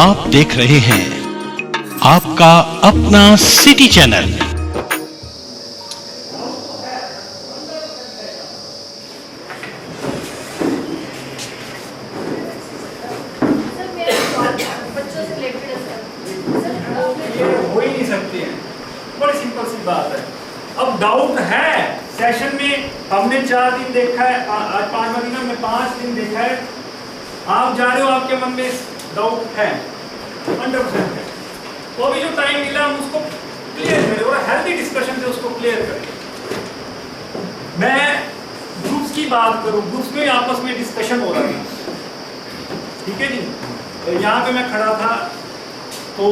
आप देख रहे हैं आपका अपना सिटी चैनल। हो ही नहीं सकती है, बड़ी सिंपल सी बात है। अब डाउट है सेशन में, हमने 4 दिन देखा है, आज 5वां दिन है, हमने 5 दिन देखा है। आप जा रहे हो, आपके मन में डाउट है 100% है, तो अभी जो टाइम मिला हम उसको क्लियर करें और हेल्दी डिस्कशन से उसको क्लियर करें। मैं ग्रुप्स की बात करूं, ग्रुप्स में आपस में डिस्कशन हो रहा था, ठीक है जी। तो यहाँ पे मैं खड़ा था तो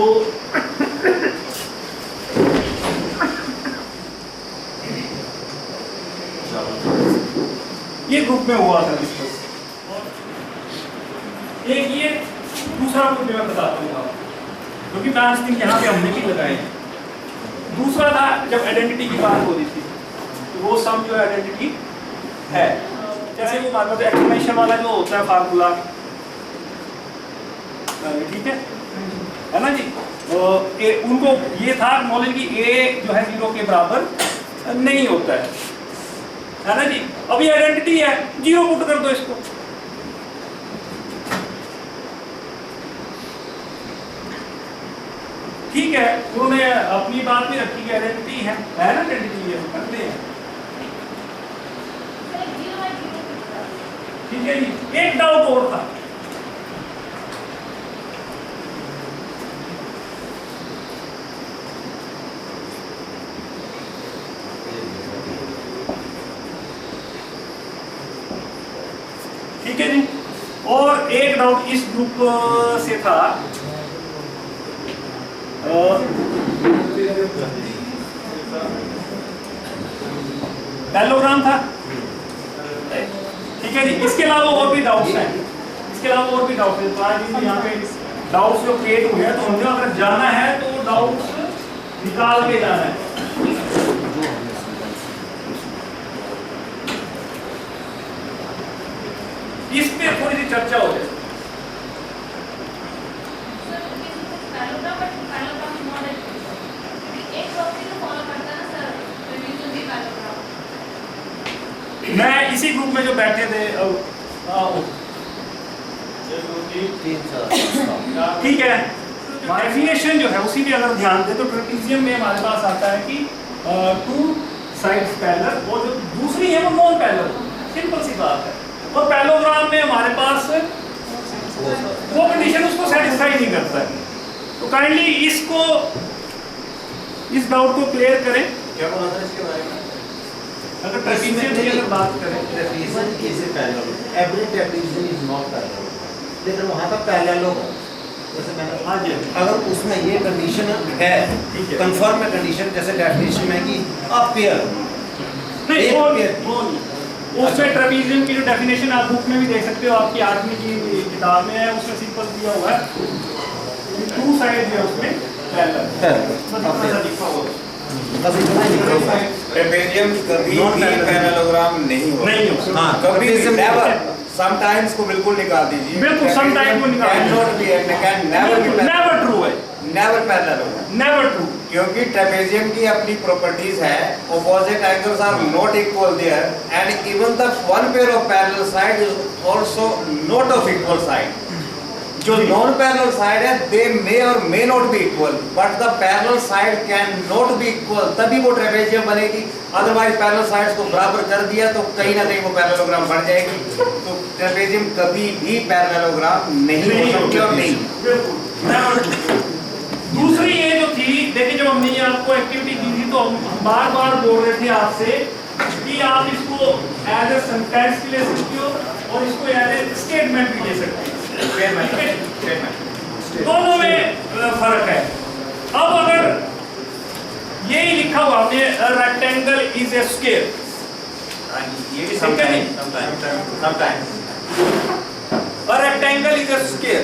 ये ग्रुप में हुआ था डिस्कस, एक ये दूसरा ग्रुप में मैं बताता हूँ आपको, क्योंकि 5 दिन यहाँ पे हमने भी लगाए हैं। दूसरा था जब आइडेंटिटी की बात हो रही थी, तो वो सम जो आइडेंटिटी है, जैसे वो मान लो एक्सप्लेनेशन वाला जो होता है फार्मूला, ठीक है ना जी। तो उनको ये था नॉलेज कि ए जो है 0 के बराबर नहीं होता है ना जी। अब ये आइडेंटिटी है, 0 पुट कर दो इसको, ठीक है। उन्होंने अपनी बात भी रखी कि आइडेंटिटी है ना, आइडेंटिटी है, करते हैं, ठीक है जी। एक डाउट और था, ठीक है जी। और एक डाउट इस ग्रुप से था, पैरेललोग्राम था, ठीक है जी। इसके अलावा और भी डाउट्स हैं, इसके अलावा और भी डाउट्स हैं। तो आज यहाँ पे डाउट्स जो क्रिएट हुए हैं, तो हमने अगर जाना है तो डाउट्स निकाल के जाना है। इस पे थोड़ी सी चर्चा हो जाए। मैं इसी ग्रुप में जो बैठे थे, ठीक है, डेफिनेशन जो है उसी में अगर ध्यान दे तो ट्रेपेजियम में हमारे पास आता है कि 2 साइड्स पैरेलल, और जो दूसरी है वो नॉन पैरेलल, सिंपल सी बात है। और पैरेललोग्राम में हमारे पास वो कंडीशन उसको सेटिस्फाई नहीं करता है। तो काइंडली इसको, इस डाउट को क्लियर करें। क्या बोला था इसके बारे में? अगर ट्रेपेजियम की अगर बात करें, trapezium is parallel, every trapezium is not parallel, लेकिन वहां पर पैरेलल होगा। जैसे मैंने हाँ जी, अगर उसमें ये कंडीशन है, कंफर्म है कंडीशन, जैसे डेफिनेशन में कि अ पेयर नहीं, उसमें ट्रेपेजियम की जो डेफिनेशन आप बुक में भी देख सकते हो, आपकी 8वीं की किताब में है, उसमें सिंपल दिया हुआ है 2 साइड है उसमें पैरेलल, बस इतना लिखा हुआ है। ट्रेपेजियम कभी भी पैरेललोग्राम नहीं होगा। हाँ, कभी नेवर, समटाइम्स को बिल्कुल निकाल दीजिए, बिल्कुल समटाइम को निकाल दीजिए, not be and can never be, never true है, नेवर पैरेलल होगा, नेवर ट्रू, क्योंकि ट्रेपेजियम की अपनी प्रॉपर्टीज है, opposite angles are not equal there and even the one pair of parallel side is also not of equal side. जो non parallel side है they may और may not be equal, but the parallel side can not be equal, तभी वो trapezium बनेगी। Otherwise parallel sides को बराबर कर दिया तो कहीं ना कहीं वो पैरेललोग्राम बन जाएगी। तो ट्रेपेजियम कभी भी पैरेललोग्राम नहीं हो सकती और नहीं। दूसरी ये जो थी, देखिए जब हमने ये आपको एक्टिविटी दी थी तो हम बार बार बोल रहे थे आपसे कि आप इसको एज ए सेंटेंस भी ले सकते हो और इसको एज ए स्टेटमेंट भी ले सकते हो, दोनों में फर्क है। अब अगर यही लिखा हुआ हमने रेक्टेंगल इज ए स्क्वायर, ये भी sometimes rectangle is a square,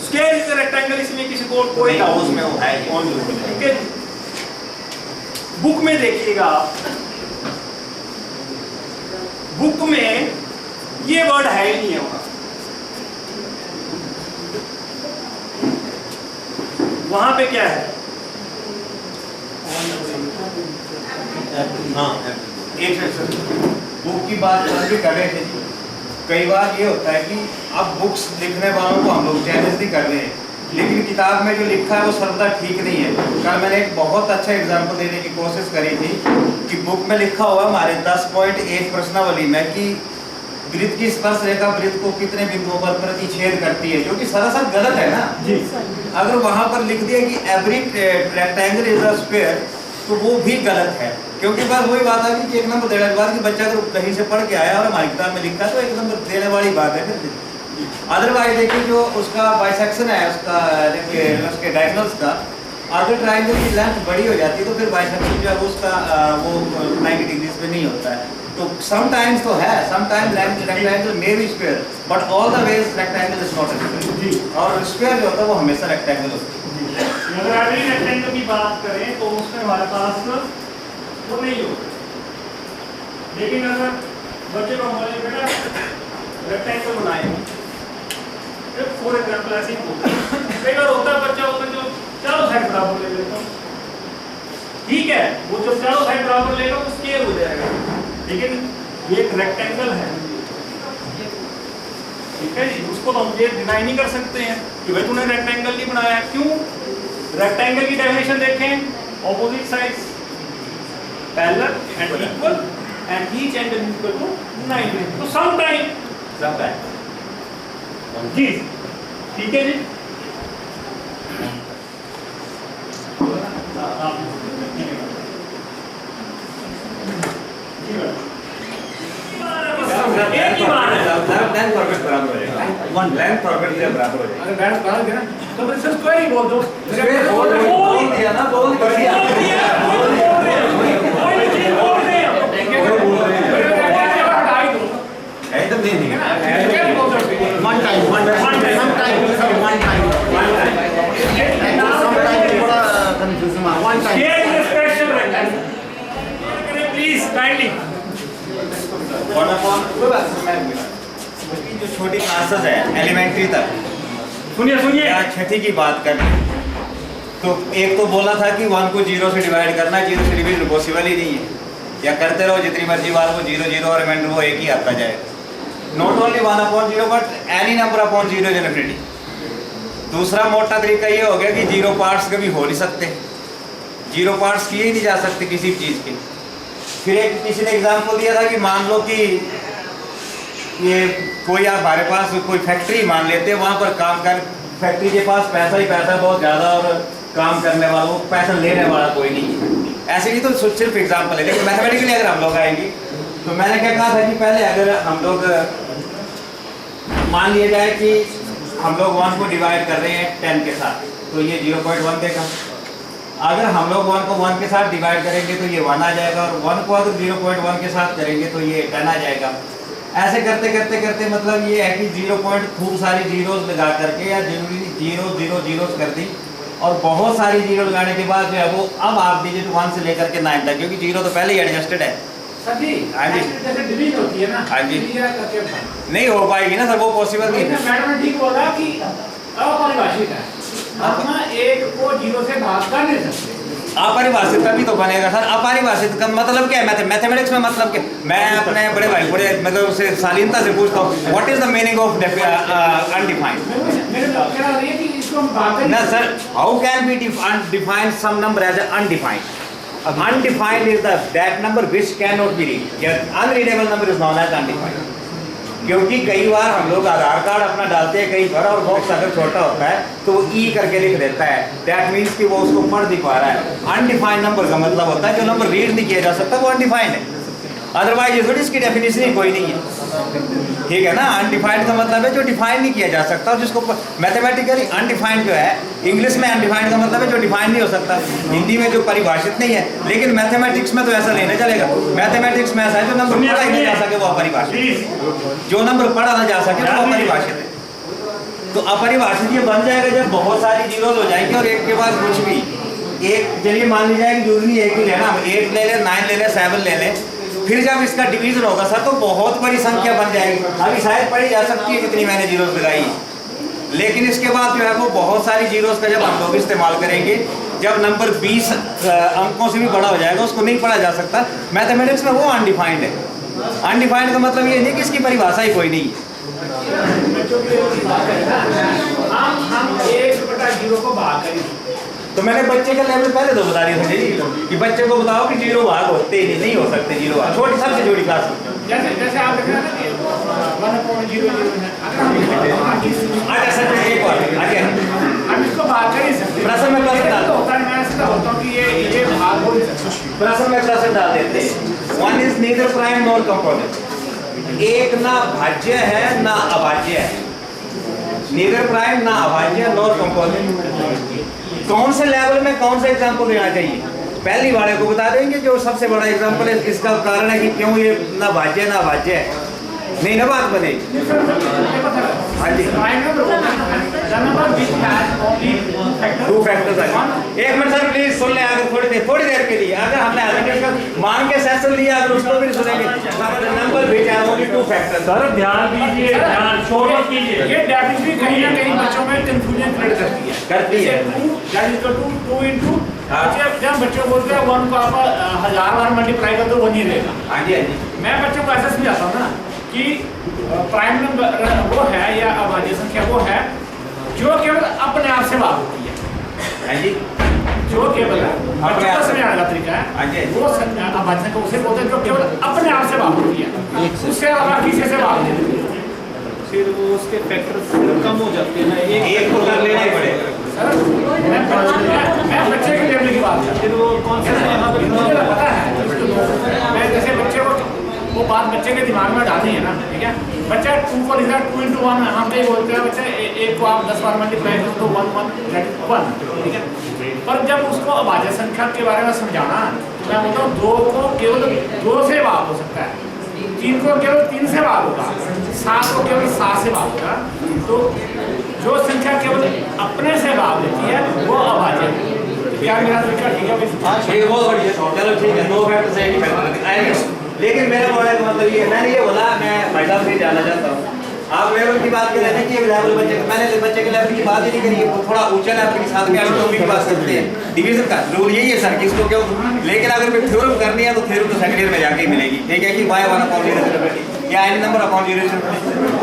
square is a rectangle, इसमें किसी को कोई डाउट उसमें वो है, ठीक है। बुक में देखिएगा आप, बुक में ये वर्ड है ही नहीं है वहां, वहां पे क्या है? हाँ, एक सेकंड, बुक की बात कर रहे थे जी। कई बार ये होता है कि अब बुक्स लिखने वालों को हम लोग चैलेंज नहीं कर रहे हैं, लेकिन किताब में जो लिखा है वो सर्वदा ठीक नहीं है। कल मैंने एक बहुत अच्छा एग्जाम्पल देने की कोशिश करी थी कि बुक में लिखा हुआ हमारे 10.1 प्रश्नावली में कि वृत्त की स्पर्श रेखा वृत्त को कितने बिंदुओं पर प्रतिच्छेद करती है, जो कि सरासर गलत है ना जी। अगर वहां पर लिख दिया कि every rectangle is a square, तो वो भी गलत है, क्योंकि बस वही बात आ गई कि एक नंबर देने के बाद कि बच्चा अगर कहीं से पढ़ के आया और हमारी किताब में लिखा तो एक नंबर देने वाली बात है। फिर अदरवाइज देखिए जो उसका बाइसेक्शन है उसके डायगोनल्स का, अगर ट्रायंगल की लेंथ बड़ी हो जाती है तो फिर बाइसेक्शन जो है उसका वो 90 डिग्रीज पे नहीं होता है। तो समटाइम्स तो है, sometimes rectangle may be square, but all the ways rectangle is not a square जी। और स्क्वायर जो होता है वो हमेशा रेक्टेंगल होता है। अगर एवरी रेक्टेंगल की बात करें तो उसमें हमारे पास वो नहीं होगा, लेकिन अगर बच्चे को हमारे बेटा रेक्टेंगल बनाए, फॉर एग्जाम्पल ऐसे ही होता है, कई बार होता है बच्चा होता है जो चारों साइड बराबर ले लेता है, ठीक है, वो जो चारों साइड बराबर लेगा वो स्केयर हो जाएगा, लेकिन ये एक रेक्टेंगल है, ठीक है जी, उसको तो हम ये डिनाई नहीं कर सकते हैं कि भाई तूने रेक्टेंगल नहीं बनाया। क्यों? रेक्टेंगल की डेफिनेशन देखें, opposite sides parallel and equal and each and equal to 90, तो समटाइम जी, ठीक है जी। एक ही मान है, लेंथ फॉरवर्ड बराबर हो जाएगा, वन लेंथ फॉरवर्ड के बराबर हो जाएगा। अगर बैलेंस बना देना तो फिर सिर्फ स्क्वायर ही बोल दो, बोल दिया ना, बोल दिया एकदम नहीं नहीं one time sometime one time थोड़ा कंफ्यूजन है। One time please kindly. जो छोटी क्लासेस है एलिमेंट्री तक, सुनिए या छठी की बात करें तो एक तो बोला था कि 1 को 0 से डिवाइड करना है, 0 से डिवाइड पॉसिबल ही नहीं है, या करते रहो जितनी मर्जी बार वो 0 0 और रिमाइंडर वो एक ही आता जाए। Not only 1/0 but any number upon 0 definitely. दूसरा मोटा तरीका ये हो गया कि 0 पार्ट्स कभी हो नहीं सकते, 0 पार्ट्स किए ही नहीं जा सकते किसी भी चीज़ के। फिर एक किसी ने एग्जाम्पल दिया था कि मान लो कि ये कोई आप हमारे पास कोई फैक्ट्री मान लेते हैं, वहाँ पर काम कर, फैक्ट्री के पास पैसा ही पैसा बहुत ज़्यादा और काम करने वाला, वो पैसा लेने वाला कोई नहीं है। ऐसे ही तो सिर्फ एग्जाम्पल है, लेकिन मैथमेटिकली अगर हम लोग आएंगे तो मैंने क्या कहा था कि पहले अगर हम लोग मान लिया जाए कि हम लोग 1 को डिवाइड कर रहे हैं 10 के साथ, तो ये 0.1 देगा। अगर हम लोग 1 को 1 के साथ डिवाइड करेंगे तो ये 1 आ जाएगा, और 1 को अगर 0.1 के साथ करेंगे तो ये 10 आ जाएगा। ऐसे करते करते करते मतलब ये है कि 0 पॉइंट खूब सारी जीरोस लगा करके, या जरूरी 0 0 0 कर दी, और बहुत सारी जीरो लगाने के बाद जो है वो अब आप डिजिट 1 से लेकर के 9 तक, क्योंकि 0 तो पहले ही एडजस्टेड है। सर जी, हाँ जी, जैसे डिवीजन होती है ना, हाँ जी, डिवीजन नहीं हो पाएगी ना सर, वो पॉसिबल नहीं है। मैडम ने ठीक बोला कि अपरिभाषित है, हम 1 को 0 से भाग कर नहीं सकते। अपरिभाषित का भी तो बनेगा सर। अपरिभाषित का मतलब क्या है? मैथमेटिक्स में मतलब क्या? मैं अपने बड़े भाई बड़े मतलब उससे शालीनता से पूछता हूँ, what is the meaning of undefined? ना sir, how can be define some number as undefined? Undefined is that number which cannot be read. Unreadable number is known as undefined. क्योंकि कई बार हम लोग आधार कार्ड अपना डालते हैं कहीं पर, और बॉक्स अगर छोटा होता है तो वो ई करके लिख देता है, दैट मीन्स कि वो उसको पढ़ नहीं पा रहा है। अनडिफाइंड नंबर का मतलब होता है जो नंबर रीड नहीं किया जा सकता वो अनडिफाइंड है, अदरवाइज ये थोड़ी इसकी डेफिनेशन ही कोई नहीं है, ठीक है ना। अनडिफाइंड का मतलब है जो डिफाइन नहीं किया जा सकता, और जिसको मैथमेटिकली अनडिफाइंड जो है, इंग्लिश में अनडिफाइंड का मतलब है जो डिफाइन नहीं हो सकता, हिंदी में जो परिभाषित नहीं है, लेकिन मैथमेटिक्स में तो ऐसा लेना चलेगा। मैथमेटिक्स में ऐसा है जो नंबर पढ़ा ही नहीं जा सके वो अपरिभाषित, जो नंबर पढ़ा ना जा सके वो अपरिभाषित है। तो अपरिभाषित ये बन जाएगा जब बहुत सारी जीरोज हो जाएंगी और एक के बाद कुछ भी एक, चलिए मान लीजिए कि जरूरी एक ही लेना, 8 ले लें, 9 ले लें, 7 ले लें, फिर जब इसका डिवीजन होगा सर तो बहुत बड़ी संख्या बन जाएगी। अभी शायद पढ़ी जा सकती है जितनी मैंने जीरोस लगाई, लेकिन इसके बाद जो है वो बहुत सारी जीरोस का जब हम लोग इस्तेमाल करेंगे, जब नंबर 20 अंकों से भी बड़ा हो जाएगा उसको नहीं पढ़ा जा सकता। मैथमेटिक्स में वो अनडिफाइंड है। अनडिफाइंड का मतलब ये नहीं कि इसकी परिभाषा ही कोई नहीं है। हम 1/0 को भाग करें, तो मैंने बच्चे का लेवल पहले तो बता दिया था कि बच्चे को बताओ कि 0 भाग होते ही नहीं हो सकते 0 भाग, छोटी सबसे छोटी क्लास में। जैसे आप देख रहे हैं ना कि 1/00 है, अच्छा सर एक बार आगे हम इसको भाग कर ही सकते हैं। प्रश्न में प्रश्न डाल होता है, मैं ऐसा होता हूँ कि ये भाग हो नहीं सकता। प्रश्न में प्रश्न डाल देते हैं। One is neither prime nor component. एक ना भाज्य है ना अभाज्य है। नीदर प्राइम ना अभाज्य नॉर कंपोनेंट। कौन से लेवल में कौन सा एग्जांपल देना चाहिए पहली वाले को बता देंगे, जो सबसे बड़ा एग्जांपल है। इसका कारण है कि क्यों ये ना भाज्य ना अभाज्य है, नहीं ना बात बनेगी। हाँ जी, 2 फैक्टर्स है। एक मिनट सर प्लीज सुन ले आगे थोड़ी देर के लिए। अगर हमने आगे मान के सेशन लिया अगर उसको भी सुनेंगे, नंबर भेजा होंगे 2 फैक्टर्स। सर ध्यान दीजिए, ध्यान छोड़ कीजिए। ये डेफिनेशन कहीं ना कहीं बच्चों में कंफ्यूजन क्रिएट करती है। 2 into जब बच्चों बोलते हैं 1 को आप 1000 बार मल्टीप्लाई कर दो 1 ही रहेगा। हाँ जी, हाँ जी। मैं बच्चों को ऐसा समझाता हूँ ना कि प्राइम नंबर वो है या अभाज्य संख्या वो है जो केवल अपने आप से भाग होती है। हाँ जी, जो केवल बच्चों को समझाने का तरीका है वो अभाज्य संख्या उसे बोलते हैं जो केवल अपने आप से भाग होती है, उससे अलावा किसी से भाग नहीं होती है। फिर वो उसके फैक्टर्स कम हो जाते हैं ना, एक को कर लेना ही पड़ेगा। मैं बच्चे के लेवल की बात करता फिर वो कौन सा यहाँ पर हूँ, मुझे पता है। मैं जैसे बच्चे को वो बात बच्चे के दिमाग में डालनी है ना, ठीक है। बच्चा 2 को लिख रहा है 2 into 1, हम कहीं बोलते हैं बच्चा एक को आप 10 बार मल्टीप्लाई करो तो 1, ठीक है। पर जब उसको अभाज्य संख्या के बारे में समझाना, तो मैं बोलता हूँ 2 को केवल 2 से भाग हो सकता है, 3 को केवल 3 से भाग होगा, 7 को केवल 7 से भाग होगा। तो जो संख्या केवल अपने से भाग देती है वो अभाज्य है। क्या मेरा तरीका ठीक है? बहुत बढ़िया, चलो ठीक है। 2 फैक्टर से 1 फैक्टर। लेकिन मेरा बोलने का मतलब ये, मैंने ये बोला, मैं भाई साहब से जानना चाहता हूँ, आप लेवल की बात कर रहे थे कि लेवल बच्चे, मैंने बच्चे के लेवल की बात ही नहीं करी है। थोड़ा ऊंचा लेवल के साथ में एनाटॉमी की बात करते हैं। डिवीजन का रूल यही है सर कि इसको क्यों, लेकिन अगर कोई थ्योरम करनी है तो थ्योरम तो सेकंड ईयर में जाके ही मिलेगी, ठीक है, कि y1/0 या n नंबर अपॉन 0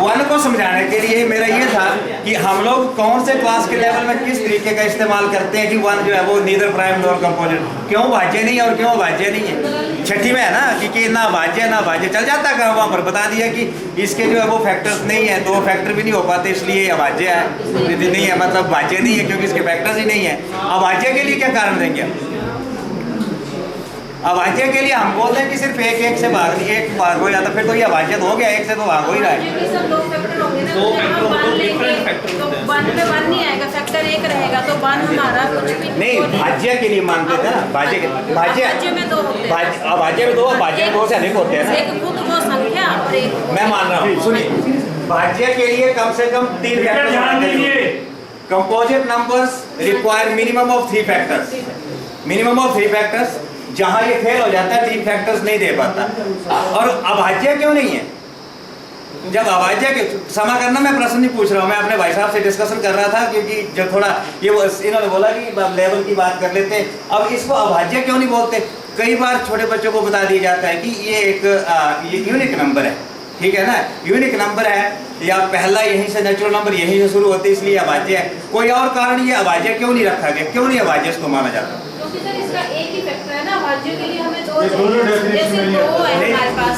1 को समझाने के लिए मेरा ये था कि हम लोग कौन से क्लास के लेवल में किस तरीके का इस्तेमाल करते हैं कि 1 जो है वो नीदर प्राइम नॉर कंपोनेंट, क्यों भाज्य नहीं है और क्यों भाज्य नहीं है। छठी में है ना कि ना भाज्य ना भाज्य, चल जाता है वहाँ पर बता दिया कि इसके जो है वो फैक्टर्स नहीं है, 2 फैक्टर भी नहीं हो पाते, इसलिए अभाज्य है, नहीं है मतलब भाज्य नहीं है क्योंकि इसके फैक्टर्स ही नहीं है। अभाज्य के लिए क्या कारण देंगे हम? अभाज्य के लिए हम बोलते हैं कि सिर्फ एक से भाग, एक भाग हो जाता, फिर तो ये अभाज्य हो गया, एक से तो भाग हो ही रहा है। क्योंकि सब 2 फैक्टर होंगे ना, 2 फैक्टर हम 1 तो लेंगे डिफरेंट फैक्टर तो होते हैं। 1 में 1 नहीं आएगा, फैक्टर 1 रहेगा तो 1 हमारा कुछ भी नहीं, भाज्य के लिए मानते थे ना, भाज्य के अभाज्य में 2 होते हैं। अभाज्य में 2, भाज्य में 2 से अधिक होते हैं ना। एक खुद वो संख्या और एक मैं मान रहा हूँ, सुनिए, भाज्य के लिए कम से कम 3 फैक्टर ध्यान दीजिए। Composite numbers require minimum of 3 factors, minimum of 3 factors. जहां ये फेल हो जाता है 3 फैक्टर्स नहीं दे पाता। और अभाज्य क्यों नहीं है? जब अभाज्य के क्षमा करना, मैं प्रश्न नहीं पूछ रहा हूँ, मैं अपने भाई साहब से डिस्कशन कर रहा था क्योंकि जब थोड़ा ये इन्होंने बोला कि लेवल की बात कर लेते हैं। अब इसको अभाज्य क्यों नहीं बोलते? कई बार छोटे बच्चों को बता दिया जाता है कि ये एक ये यूनिक नंबर है, ठीक है ना, यूनिक नंबर है, या पहला यहीं से नेचुरल नंबर यहीं से शुरू होते इसलिए अभाज्य है। कोई और कारण ये अभाज्य क्यों नहीं रखा गया, क्यों नहीं अभाज्य इसको माना जाता? क्योंकि सर इसका एक ही फैक्टर है ना, अभाज्य के लिए हमें 2 चाहिए। जैसे 2 है हमारे पास,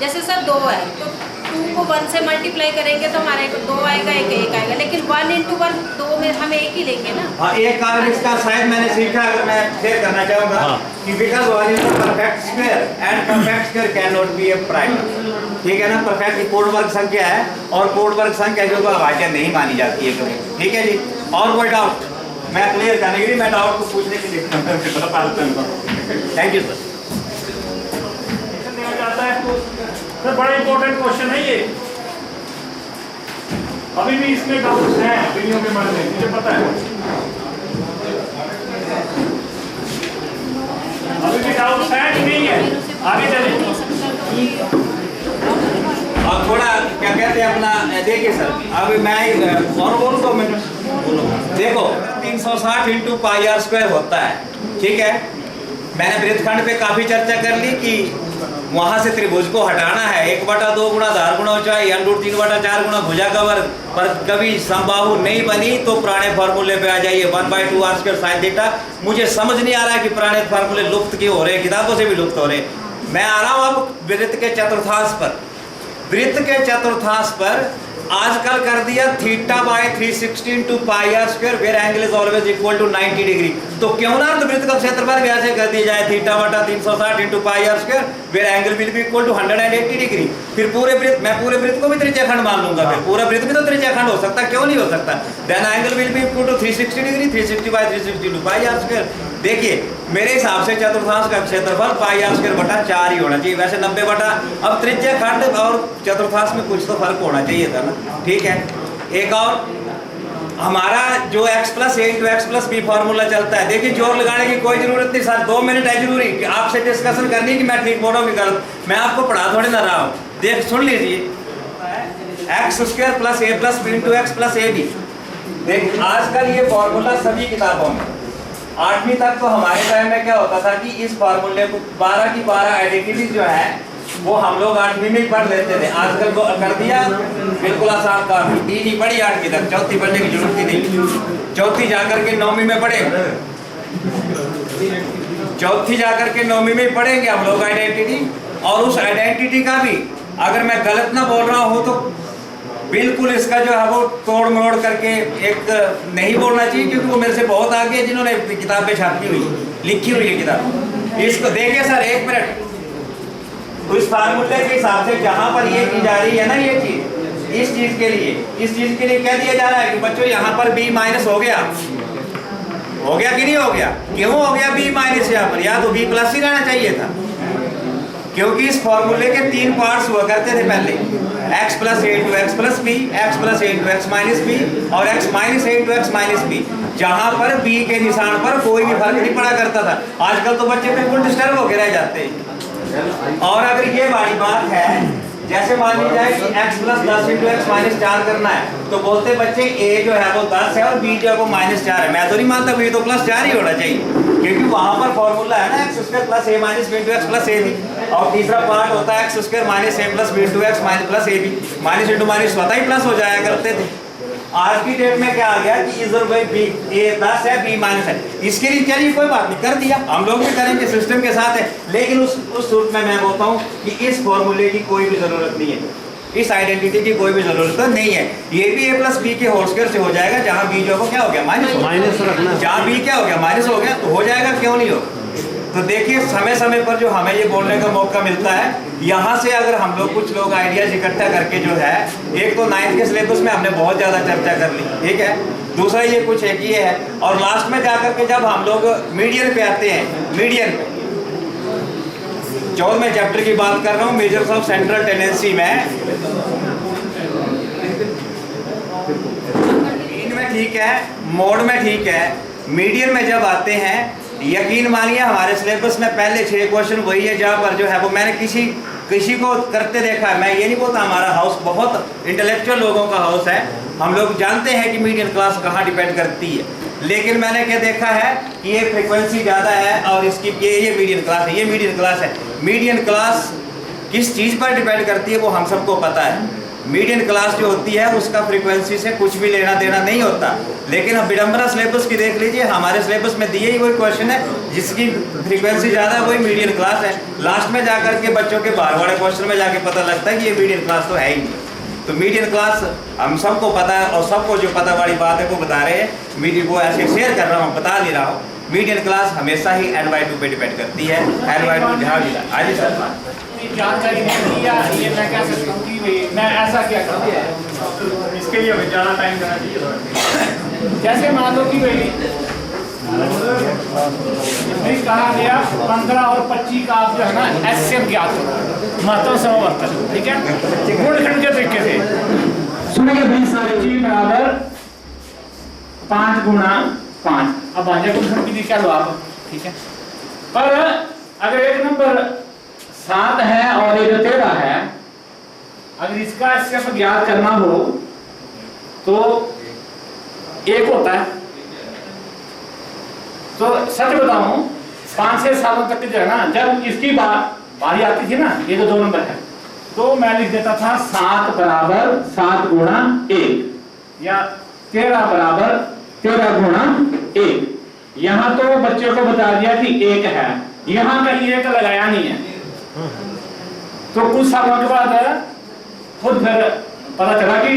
जैसे सर 2 है तो 2 को 1 से मल्टीप्लाई करेंगे तो हमारे 2 आएगा, एक आएगा, लेकिन 1 into 1 2 में हम एक ही लेंगे ना। हाँ, एक कारण इसका शायद मैंने सीखा, अगर मैं शेयर करना चाहूँगा कि because 1 is a perfect square and perfect square cannot be a prime, ठीक है ना। परफेक्ट पूर्ण वर्ग संख्या है और पूर्ण वर्ग संख्या जो अभाज्य नहीं मानी जाती है कभी, ठीक है जी। और कोई डाउट? मैं क्लियर करने के लिए, मैं डाउट को पूछने के लिए थैंक यू सर। जाता है सर, बड़ा इंपॉर्टेंट क्वेश्चन है ये। अभी भी इसमें डाउट्स हैं वीडियो के मन में, मुझे पता है। अभी भी डाउट्स हैं कि नहीं है? आगे चलें। और थोड़ा क्या कहते कहते हैं अपना, देखिए सर अब मैं और बोल दो मिनट, देखो 360 इंटू पाई आर स्क्वायर होता है, ठीक है। मैंने वृत्तखंड पे काफी चर्चा कर ली कि वहां से त्रिभुज को हटाना है, 1/2 गुणा आधार गुणा ऊंचाई √ 3/4 गुणा भुजा का वर्ग, पर कभी समबाहु नहीं बनी तो पुराने फॉर्मूले पे आ जाइए 1/2 r स्क्वायर साइन थीटा। मुझे समझ नहीं आ रहा है कि पुराने फॉर्मूले लुप्त क्यों हो रहे हैं, किताबों से भी लुप्त हो रहे हैं। मैं आ रहा हूं अब वृत्त के चतुर्थांश पर। वृत्त के चतुर्थांश पर आजकल कर दिया θ/360 into pi r square where angle is always equal to 90 degree. तो क्यों ना तो वृत्त का क्षेत्रफल भी ऐसे कर दिया जाए θ/360 into pi r square where angle will be equal to 180 degree. फिर पूरे वृत्त, मैं पूरे वृत्त को भी त्रिज्याखंड मान लूंगा, फिर पूरा वृत्त भी तो त्रिज्याखंड हो सकता, क्यों नहीं हो सकता। Then angle will be equal to 360 degree, 360/360 into pi r square. देखिए मेरे हिसाब से चतुर्थांश का क्षेत्रफल पाई आर स्क्वायर बटा 4 ही होना चाहिए, वैसे 90 बटा, अब त्रिज्याखंड और चतुर्थांश में कुछ तो फर्क होना चाहिए था ना, ठीक है। एक और हमारा जो x+a इंटू x+b फॉर्मूला चलता है, देखिए जोर लगाने की कोई जरूरत नहीं सर, 2 मिनट है जरूरी कि आपसे डिस्कशन करनी कि मैं ठीक बोल रहा हूँ कि गलत, मैं आपको पढ़ा थोड़ी ना रहा हूँ, देख सुन लीजिए। x² + a+b इंटू x+ab, देख आजकल ये फॉर्मूला सभी किताबों में, 8वीं तक तो हमारे टाइम में क्या होता था कि इस फॉर्मूले को 12 की 12 आइडेंटिटीज जो है वो हम लोग 8वीं में पढ़ लेते थे, आजकल वो कर दिया बिल्कुल आसान का, 3 ही पढ़ी 8वीं तक, चौथी पढ़ने की जरूरत ही नहीं। चौथी जाकर के 9वीं में पढ़े, चौथी जाकर के 9वीं में पढ़ेंगे हम लोग आइडेंटिटी, और उस आइडेंटिटी का भी अगर मैं गलत ना बोल रहा हूँ तो बिल्कुल इसका जो है वो तोड़ मरोड़ करके एक नहीं बोलना चाहिए, क्योंकि वो मेरे से बहुत आगे है जिन्होंने किताबें छापी हुई लिखी हुई है किताब। इसको देखिए सर 1 मिनट, तो इस फार्मूले के हिसाब से जहां पर ये की जा रही है ना ये चीज, इस चीज के लिए क्या दिया जा रहा है कि बच्चों यहाँ पर b माइनस हो गया कि नहीं हो गया, क्यों हो गया b माइनस यहाँ पर, या तो b प्लस ही रहना चाहिए था, क्योंकि इस फॉर्मूले के 3 पार्ट्स हुआ करते थे पहले, x+a into x+b, x+a into x-b और x-a इंटू x-b, जहां पर b के निशान पर कोई भी फर्क नहीं पड़ा करता था। आजकल तो बच्चे बिल्कुल डिस्टर्ब होकर रह जाते हैं। और अगर ये वाली बात है, जैसे मान ली जाए कि x+10 इंटू x-4 करना है, तो बोलते बच्चे a जो है वो 10 है और b जो है वो -4 है। मैं तो नहीं मानता, b तो +4 ही होना चाहिए, क्योंकि वहां पर फॉर्मूला है ना x² + a - b into x+ab, और तीसरा पार्ट होता है x² - a + b into x -ab, minus into minus स्वतः ही प्लस हो जाया करते थे। आज की डेट में क्या आ गया कि इधर भाई b a 10 है b माइनस है, इसके लिए चलिए कोई बात नहीं, कर दिया, हम लोग भी करेंगे, सिस्टम के साथ है। लेकिन उस सूरत में मैं बोलता हूँ कि इस फॉर्मूले की कोई भी जरूरत नहीं है, इस आइडेंटिटी की कोई भी जरूरत नहीं है। ये भी a + b के होल स्क्वायर से हो जाएगा, जहाँ b जो है क्या हो गया माइनस रखना, जहाँ b क्या हो गया माइनस हो गया, तो हो जाएगा, क्यों नहीं होगा। तो देखिए समय समय पर जो हमें ये बोलने का मौका मिलता है, यहाँ से अगर हम लोग कुछ लोग आइडियाज इकट्ठा करके जो है, एक तो 9th के सिलेबस में हमने बहुत ज़्यादा चर्चा कर ली, ठीक है, दूसरा ये कुछ एक ये है, और लास्ट में जाकर के जब हम लोग मीडियन पे आते हैं, मीडियन पे 14वें चैप्टर की बात कर रहा हूँ, मेजर्स ऑफ सेंट्रल टेंडेंसी में, इनमें ठीक है, मोड में ठीक है, मीडियन में जब आते हैं, यकीन मानिए हमारे सिलेबस में पहले 6 क्वेश्चन वही है जहाँ पर जो है वो मैंने किसी को करते देखा है। मैं ये नहीं बोलता, हमारा हाउस बहुत इंटेलेक्चुअल लोगों का हाउस है, हम लोग जानते हैं कि मीडियन क्लास कहाँ डिपेंड करती है, लेकिन मैंने क्या देखा है कि ये फ्रिक्वेंसी ज़्यादा है और इसकी ये मीडियन क्लास है, ये मीडियन क्लास है। मीडियन क्लास किस चीज़ पर डिपेंड करती है वो हम सबको पता है। मीडियन क्लास जो होती है उसका फ्रीक्वेंसी से कुछ भी लेना देना नहीं होता, लेकिन अब विडम्बना सिलेबस की देख लीजिए, हमारे सिलेबस में दिए ही वही क्वेश्चन है, जिसकी फ्रीक्वेंसी ज़्यादा है वही मीडियन क्लास है। लास्ट में जाकर के बच्चों के बाहर वाले क्वेश्चन में जाके पता लगता है कि ये मीडियन क्लास तो है ही नहीं। तो मीडियन क्लास हम सबको पता है, और सबको जो पता वाली बात है वो बता रहे हैं, मीडियन को ऐसे शेयर कर रहा हूँ, बता नहीं रहा हूँ। मीडियन क्लास हमेशा ही n/2 पे डिपेंड करती है, n/2 जहाँ भी आज सर जानकारी नहीं दिया, ये मैं कह सकता हूँ कि मैं ऐसा क्या करूँ, इसके लिए हमें ज़्यादा टाइम देना चाहिए। जैसे मान लो कि भाई कहा गया 15 और 25 का आप जो है ना HCF ज्ञात करो, महत्तम समवर्तन, ठीक है, गुणनखंड के तरीके से सुनिए 20 सारे जी बराबर 5 गुणा 5, अब भाज्य गुणनखंड की क्या लो आप, ठीक है, पर अगर एक नंबर 7 है और एक 13 है अगर इसका स्टेप याद करना हो तो एक होता है, तो सच बताऊं 5-6 सालों तक जो है ना, जब इसकी बारी आती थी ना, ये जो 2 नंबर है, तो मैं लिख देता था 7 बराबर 7 गुणा 1 या 13 बराबर 13 गुणा 1। यहां तो बच्चों को बता दिया कि 1 है, यहां कहीं 1 लगाया नहीं है। तो कुछ सालों के बाद खुद फिर पता चला कि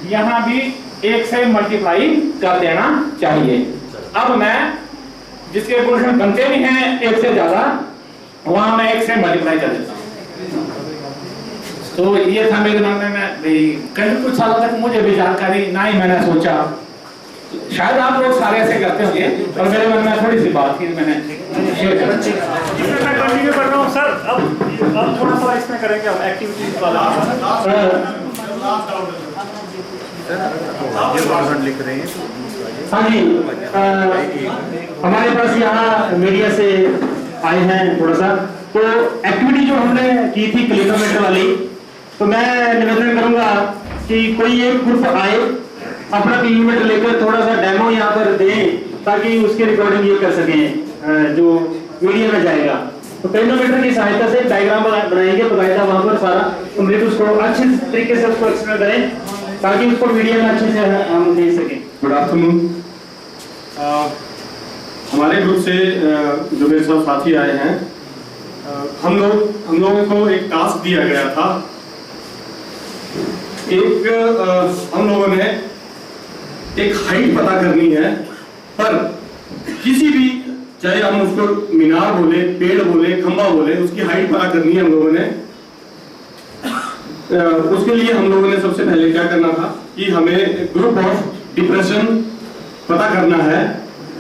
यहां भी 1 से मल्टीप्लाई कर देना चाहिए। अब मैं जिसके गुणन बनते भी हैं 1 से ज्यादा, वहां मैं 1 से मल्टीप्लाई कर देता हूं। तो ये था मेरे मन में, कहीं कुछ सालों तक मुझे भी जानकारी ना ही मैंने सोचा, शायद आप लोग सारे ऐसे करते होंगे, और मेरे मन में थोड़ी सी बात थी, मैंने शेयर कर दी। इसमें मैं कंटिन्यू कर रहा हूँ सर। अब थोड़ा सा इसमें करेंगे हम एक्टिविटीज वाला। लिख रहे हैं। हाँ जी, हमारे पास यहाँ मीडिया से आए हैं थोड़ा सा, तो एक्टिविटी जो हमने की थी किलोमीटर वाली, तो मैं निवेदन करूंगा कि कोई एक ग्रुप आए, अपना किलोमीटर लेकर थोड़ा सा डेमो यहाँ पर दें, ताकि उसके रिकॉर्डिंग ये कर सकें जो मीडिया में जाएगा। तो किलोमीटर की सहायता से डायग्राम बनाएंगे बकायदा, वहां पर सारा कंप्लीट उसको अच्छे तरीके से उसको एक्सप्लेन करें, ताकि उसको मीडिया में अच्छे से हम देख सकें। Good afternoon. हमारे ग्रुप से जो मेरे साथ साथी आए हैं, हम लोगों को एक टास्क दिया गया था। हम लोगों ने एक हाइट पता करनी है, पर किसी भी, चाहे हम उसको मीनार बोले, पेड़ बोले, खंबा बोले, उसकी हाइट पता करनी है हम लोगों ने। उसके लिए हम लोगों ने सबसे पहले क्या करना था कि हमें ग्रुप ऑफ डिप्रेशन पता करना है,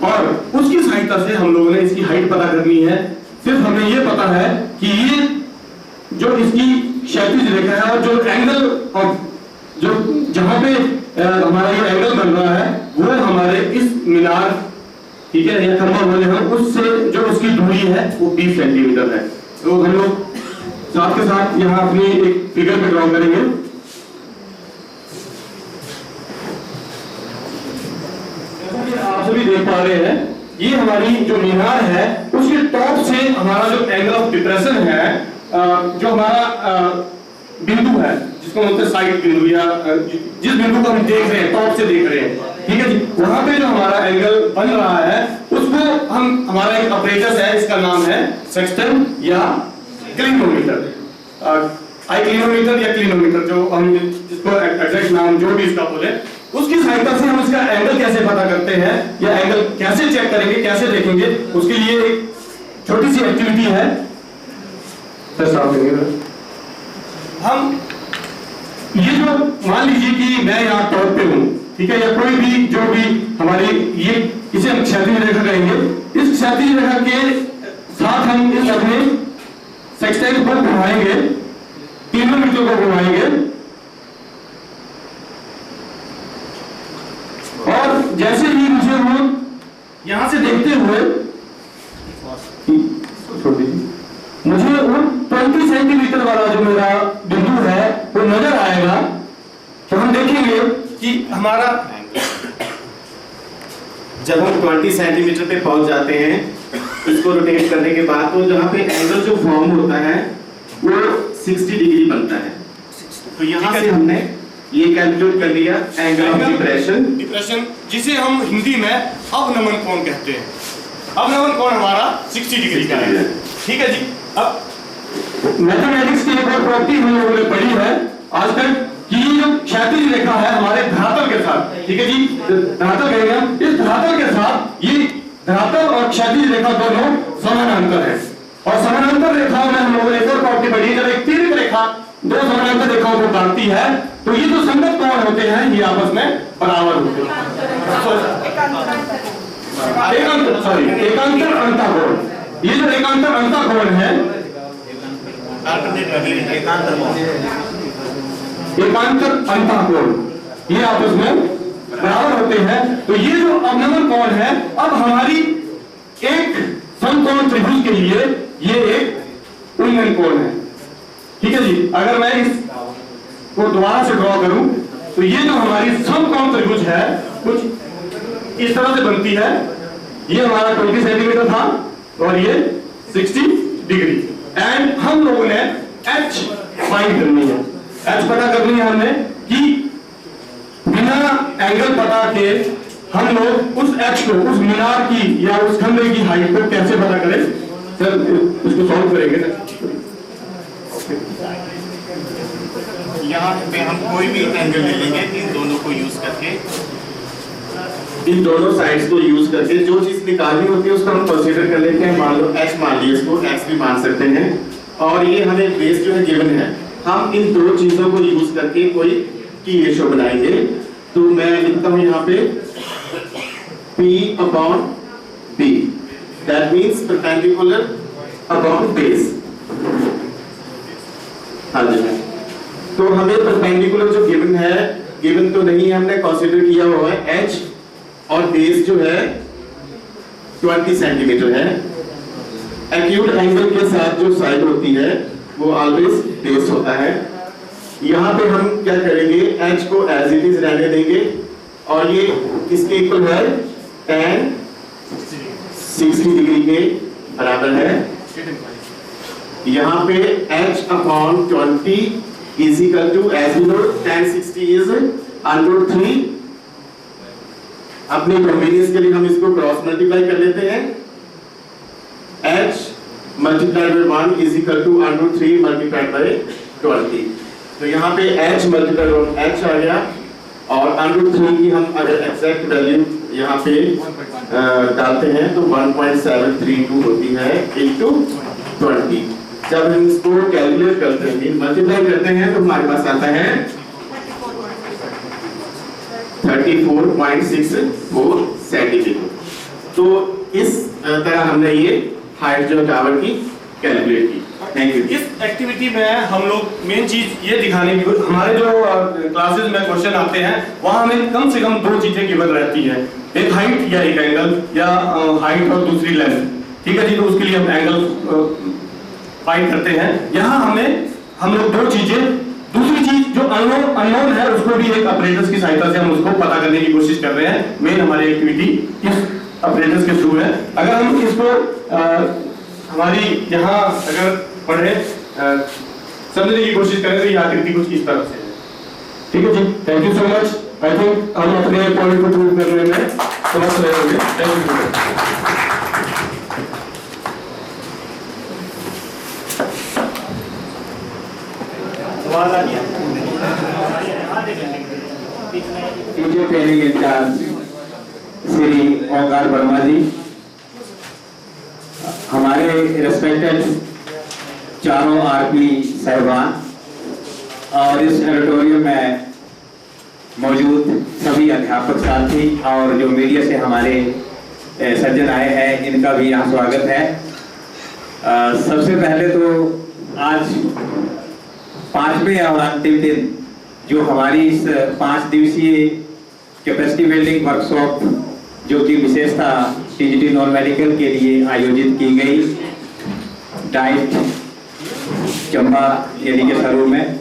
और उसकी सहायता से हम लोगों ने इसकी हाइट पता करनी है। सिर्फ हमें ये पता है कि ये जो इसकी क्षैतिज रेखा है, और जो एंगल ऑफ जो जहां पे हमारा ये एंगल बन रहा है, वो हमारे इस मीनार, ठीक है, या खंबा बोले हम, उससे जो उसकी दूरी है वो 20 सेंटीमीटर है। तो हम लोग साथ के साथ यहाँ अपनी एक फिगर पे ड्रॉ करेंगे। आप सभी देख पा रहे हैं, ये हमारी जो मीनार है उसके टॉप से हमारा जो एंगल ऑफ डिप्रेशन है, जो हमारा बिंदु है, जिसको बोलते हैं साइड बिंदु, या जिस बिंदु को हम देख रहे हैं, टॉप से देख रहे हैं, ठीक है जी, वहां पे जो हमारा एंगल बन रहा है उसको हम, हमारा एक अपरेटस है, इसका नाम है सेक्सटन या क्लिनोमीटर, क्लिनोमीटर या क्लिनोमीटर, जो हम जिसको एग्जैक्ट नाम जो भी इसका बोले, उसकी सहायता से हम इसका एंगल कैसे पता करते हैं, या एंगल कैसे चेक करेंगे, कैसे देखेंगे, उसके लिए एक छोटी सी एक्टिविटी है। हम ये जो मान लीजिए कि मैं यहाँ टॉप पे हूँ, ठीक है, या कोई भी जो भी हमारी ये, इसे हम क्षैतिज रेखा कहेंगे। इस क्षैतिज रेखा के साथ हम इस अपने सेक्सटाइल को घुमाएंगे, किलोमीटर को घुमाएंगे, और जैसे ही मुझे वो यहां से देखते हुए मुझे वो 20 सेंटीमीटर वाला जो मेरा बिंदु है वो नजर आएगा, तो हम देखेंगे कि हमारा, जब हम 20 सेंटीमीटर पे पहुंच जाते हैं, इसको रोटेट करने के बाद, तो जहाँ पे एंगल जो फॉर्म होता है वो 60 डिग्री बनता है। तो यहाँ से हमने ये कैलकुलेट कर लिया एंगल ऑफ डिप्रेशन, जिसे हम हिंदी में अवनमन कोण कहते हैं। अवनमन कोण हमारा 60 डिग्री का है, ठीक है जी। अब मैथमेटिक्स की एक और प्रॉपर्टी हम लोगों ने पढ़ी है आज तक, कि जो क्षैतिज रेखा है हमारे धरातल के साथ, ठीक है जी, धरातल कहेंगे, इस धरातल के साथ ये धरातल और क्षैतिज रेखा दोनों समानांतर है, और समानांतर रेखाओं में हम लोगों ने एक और प्रॉपर्टी पढ़ी है, जब एक तिर्यक रेखा दो समानांतर रेखाओं को काटती है, तो ये जो संगत कोण होते हैं ये आपस में बराबर होते हैं। एकांतर अंतःकोण, ये जो एकांतर अंतःकोण है, एकांतर अंतःकोण, ये आपस में बराबर होते हैं। तो ये जो अवनमन कोण है, अब हमारी एक समकोण त्रिभुज के लिए ये एक उन्नयन कोण है, ठीक है जी। अगर मैं इस को दोबारा से ड्रॉ करूं तो ये जो हमारी समकोण त्रिभुज है कुछ इस तरह से बनती है। ये हमारा 20 सेंटीमीटर था और ये 60 डिग्री। एंड हम लोगों ने h फाइंड करनी है। h पता करनी है हमने कि बिना एंगल पता के हम लोग उस h को, उस मीनार की या उस खंभे की हाइट को कैसे पता करें। सर उसको सॉल्व करेंगे। यहाँ पे हम कोई भी एंगल ले लेंगे इन दोनों को यूज करके, इन दोनों साइड्स को यूज करके जो चीज निकालनी होती है उसको हम कंसीडर कर लेते हैं। मान लो h मान लिया, इसको x भी मान सकते हैं। और ये हमें बेस जो है गिवन है, हम इन दो चीजों को यूज करके कोई की रेशो बनाएंगे। तो मैं लिखता हूं यहाँ पे P/B, that means perpendicular upon base. हाँ जी, तो हमें परपेंडिकुलर जो गिवन है, गिवन तो नहीं है, हमने कंसीडर किया हुआ है h और बेस जो है 20 सेंटीमीटर है। एक्यूट एंगल के साथ जो साइड होती है वो ऑलवेज बेस होता है। यहाँ पे हम क्या करेंगे, h को एज इट इज रहने देंगे और ये किसके इक्वल है, tan 60 डिग्री के बराबर है। यहाँ पे h/20 is equal to, as we know, tan 60 is √3। अपने कन्वीनियंस के लिए हम इसको क्रॉस मल्टीप्लाई कर लेते हैं। h multiplied by 1 is equal to √3 multiplied by 20। तो यहाँ पे h multiplied by h आ गया और √3 की हम अगर एग्जैक्ट वैल्यू यहाँ पे डालते हैं तो 1.732 होती है into 20। जब हम इसको कैलकुलेट करते हैं, मल्टीप्लाई करते हैं, तो हमारे पास आता है 34.64 सेंटीमीटर। तो इस तरह हमने ये हाइट जो टावर की कैलकुलेट की। Thank you. इस एक्टिविटी में हम लोग मेन चीज ये दिखाने की, हमारे जो क्लासेस में क्वेश्चन आते हैं वहां हमें कम से कम दो चीजें गिवन रहती है, एक हाइट या एक एंगल, या हाइट और दूसरी लेंथ। ठीक है जी, तो उसके लिए हम एंगल फाइंड करते हैं। यहाँ हम लोग दो चीजें, दूसरी चीज जो अननोन है उसको भी एक ऑपरेटर्स की सहायता से हम उसको पता करने की कोशिश कर रहे हैं। मेन हमारी एक्टिविटी इस ऑपरेटर्स के थ्रू है। अगर हम इसको हमारी यहाँ अगर पढ़े समझने की कोशिश करें तो ये आकृति कुछ इस तरह से है। ठीक है जी, thank you so much. I think हम अपने पॉइंट को प्रूव करने में समझ रहे होंगे। Thank you so much. Teacher training incharge Shri Omkar Verma ji, हमारे रेस्पेक्टेड चारों आरपी साहिबान और इस ऑडिटोरियम में मौजूद सभी अध्यापक साथी और जो मीडिया से हमारे सज्जन आए हैं, इनका भी यहाँ स्वागत है। सबसे पहले तो आज 5वें और अंतिम दिन जो हमारी इस 5 दिवसीय कैपेसिटी बिल्डिंग वर्कशॉप जो कि विशेषता टीजीटी नॉन मेडिकल के लिए आयोजित की गई डाइट चंबा यानी के सरूर में,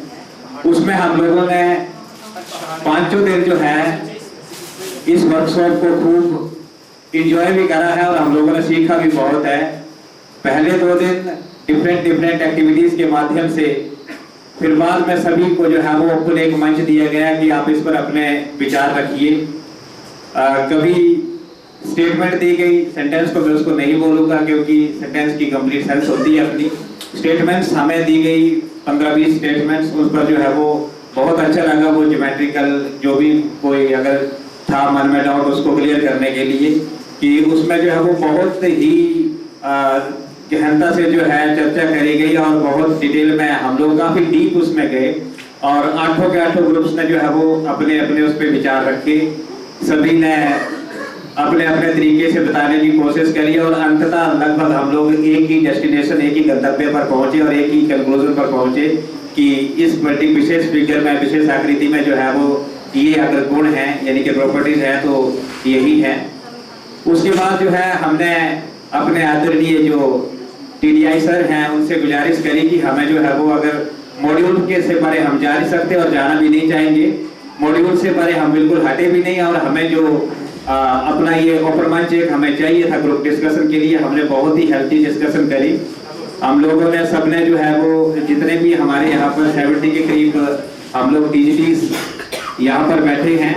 उसमें हम लोगों ने 5 दिन जो है इस वर्कशॉप को खूब इंजॉय भी करा है और हम लोगों ने सीखा भी बहुत है। पहले 2 दिन डिफरेंट एक्टिविटीज के माध्यम से, फिर बाद में सभी को जो है वो आपको एक मंच दिया गया कि आप इस पर अपने विचार रखिए। कभी स्टेटमेंट दी गई, सेंटेंस को मैं उसको नहीं बोलूँगा क्योंकि सेंटेंस की कंप्लीट सेंस होती है अपनी। स्टेटमेंट्स हमें दी गई 15-20 स्टेटमेंट्स, उस पर जो है वो बहुत अच्छा लगा। वो ज्योमेट्रिकल जो भी कोई अगर था मन में डाउट उसको क्लियर करने के लिए, कि उसमें जो है वो बहुत ही गहनता से जो है चर्चा करी गई और बहुत डिटेल में हम लोग काफी डीप उसमें गए और 8 के 8 ग्रुप्स ने जो है वो अपने अपने उस पर विचार रखे। सभी ने अपने अपने तरीके से बताने की कोशिश करी और अंततः लगभग हम लोग एक ही डेस्टिनेशन, एक ही गंतव्य पर पहुंचे और एक ही कंक्लूजन पर पहुंचे कि इस विशेष फिगर में, विशेष आकृति में जो है वो ये अगर गुण है यानी कि प्रॉपर्टीज है तो यही है। उसके बाद जो है हमने अपने आदरणीय जो टीडीआई सर हैं उनसे गुजारिश करी कि हमें जो है वो अगर मॉड्यूल के से परे हम जा नहीं सकते और जाना भी नहीं चाहेंगे। मॉड्यूल से परे हम बिल्कुल हटे भी नहीं, और हमें जो अपना ये ओपन मंच एक हमें चाहिए था ग्रुप डिस्कशन के लिए, हमने बहुत ही हेल्थी डिस्कशन करी। हम लोगों ने सबने जो है वो जितने भी हमारे यहाँ पर 70 के करीब हम लोग टीजीटीज यहाँ पर बैठे हैं,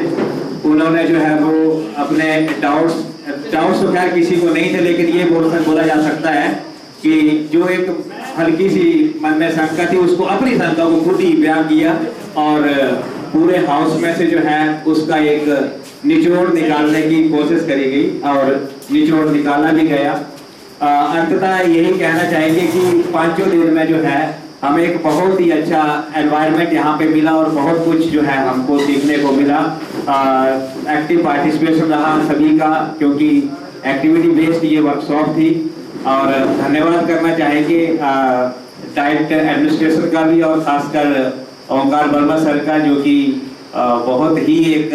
उन्होंने जो है वो अपने डाउट्स तो खैर किसी को नहीं थे, लेकिन ये बोला जा सकता है कि जो एक हल्की सी मन में शंका थी उसको अपनी शंका को खुद ही बयान किया, और पूरे हाउस में से जो है उसका एक निचोड़ निकालने की कोशिश करी गई और निचोड़ निकाला भी गया। अंततः यही कहना चाहेंगे कि 5 दिन में जो है हमें एक बहुत ही अच्छा एनवायरनमेंट यहाँ पे मिला और बहुत कुछ जो है हमको सीखने को मिला। एक्टिव पार्टिसिपेशन रहा सभी का, क्योंकि एक्टिविटी बेस्ड ये वर्कशॉप थी। और धन्यवाद करना चाहेंगे डाइट एडमिनिस्ट्रेशन का भी, और खासकर ओंकार वर्मा सर का, जो कि बहुत ही एक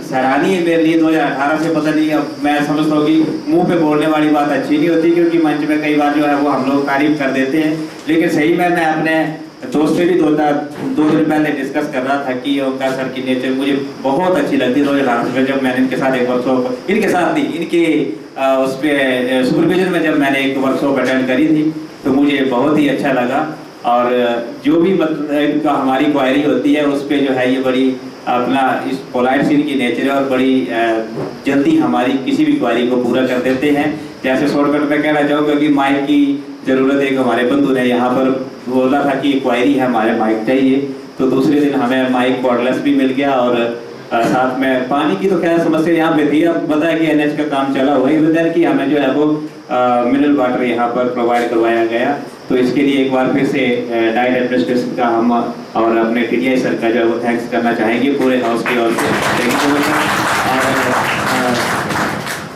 सराहनीय मेरे लिए 2018 से, पता नहीं अब मैं समझता हूँ कि मुंह पे बोलने वाली बात अच्छी नहीं होती, क्योंकि मंच में कई बार जो है वो हम लोग तारीफ कर देते हैं, लेकिन सही में मैं अपने दोस्त से भी 2 दिन पहले डिस्कस कर रहा था कि ओंकार सर की नेचर मुझे बहुत अच्छी लगती है। 2018 में जब मैंने इनके साथ एक वर्कशॉप, इनके साथ नहीं, इनके उस पर सुपरविजन में जब मैंने एक वर्कशॉप अटेंड करी थी तो मुझे बहुत ही अच्छा लगा। और जो भी इनका हमारी क्वायरी होती है उस पर जो है ये बड़ी अपना इस पोलाइट सीन की नेचर है, और बड़ी जल्दी हमारी किसी भी क्वायरी को पूरा कर देते हैं। जैसे शॉर्टकट में कहना चाहूँगा कि माइक की ज़रूरत है, हमारे बंधु ने यहाँ पर बोला था कि क्वायरी है, हमारे माइक चाहिए, तो दूसरे दिन हमें माइक कॉर्डलेस भी मिल गया। और साथ में पानी की तो खैर समस्या यहाँ पे थी, अब पता है कि NH का काम चला हुआ है, इधर की हमें जो है वो मिनरल वाटर यहाँ पर प्रोवाइड करवाया गया। तो इसके लिए एक बार फिर से डाइट एडमिनिस्ट्रेशन का हम और अपने TDI सर का जो है वो थैंक्स करना चाहेंगे पूरे हाउस की ओर से।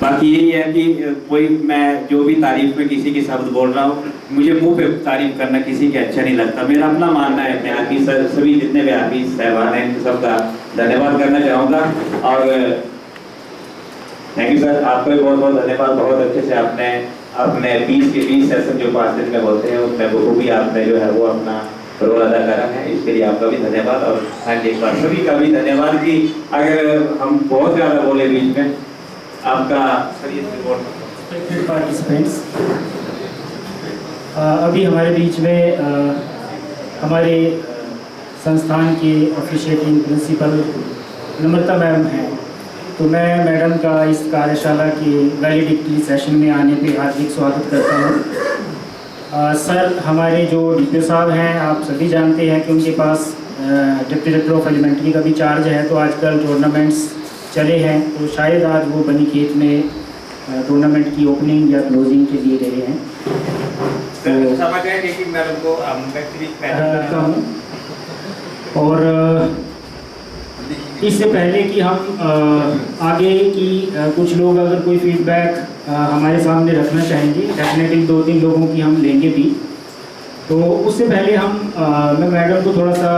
बाकी यही है कि कोई मैं जो भी तारीफ में किसी की शब्द बोल रहा हूँ, मुझे मुंह पे तारीफ करना किसी के अच्छा नहीं लगता। मेरा अपना मानना है, मैं आपकी सभी जितने भी आपकी साहबान हैं सबका धन्यवाद करना चाहूँगा। और थैंक यू सर, आपको भी बहुत बहुत धन्यवाद। बहुत अच्छे से आपने अपने 20 सेशन जो 5 दिन में होते हैं उसमें वो भी आपने जो है वो अपना रोल अदा करा है, इसके लिए आपका भी धन्यवाद। और थैंक एक बार सभी का भी धन्यवाद कि अगर हम बहुत ज़्यादा बोले बीच में आपका पार्टिसिपेंट्स अभी हमारे बीच में हमारे संस्थान के ऑफिशिएटिंग प्रिंसिपल नम्रता मैम हैं, तो मैं मैडम का इस कार्यशाला के वैलिडिक्टरी सेशन में आने पे हार्दिक स्वागत करता हूँ। सर हमारे जो DPO साहब हैं, आप सभी जानते हैं कि उनके पास डिप्टी डायरेक्टर ऑफ एलिमेंट्री का भी चार्ज है, तो आजकल टूर्नामेंट्स चले हैं, तो शायद आज वो बनीखेत में टूर्नामेंट की ओपनिंग या क्लोजिंग के लिए रहे हैं। तो समझ गए कि मैडम को करता हूँ। और इससे पहले कि हम आगे की कुछ लोग अगर कोई फीडबैक हमारे सामने रखना चाहेंगे, डेफिनेटली 2-3 लोगों की हम लेंगे भी, तो उससे पहले मैं मैडम को थोड़ा सा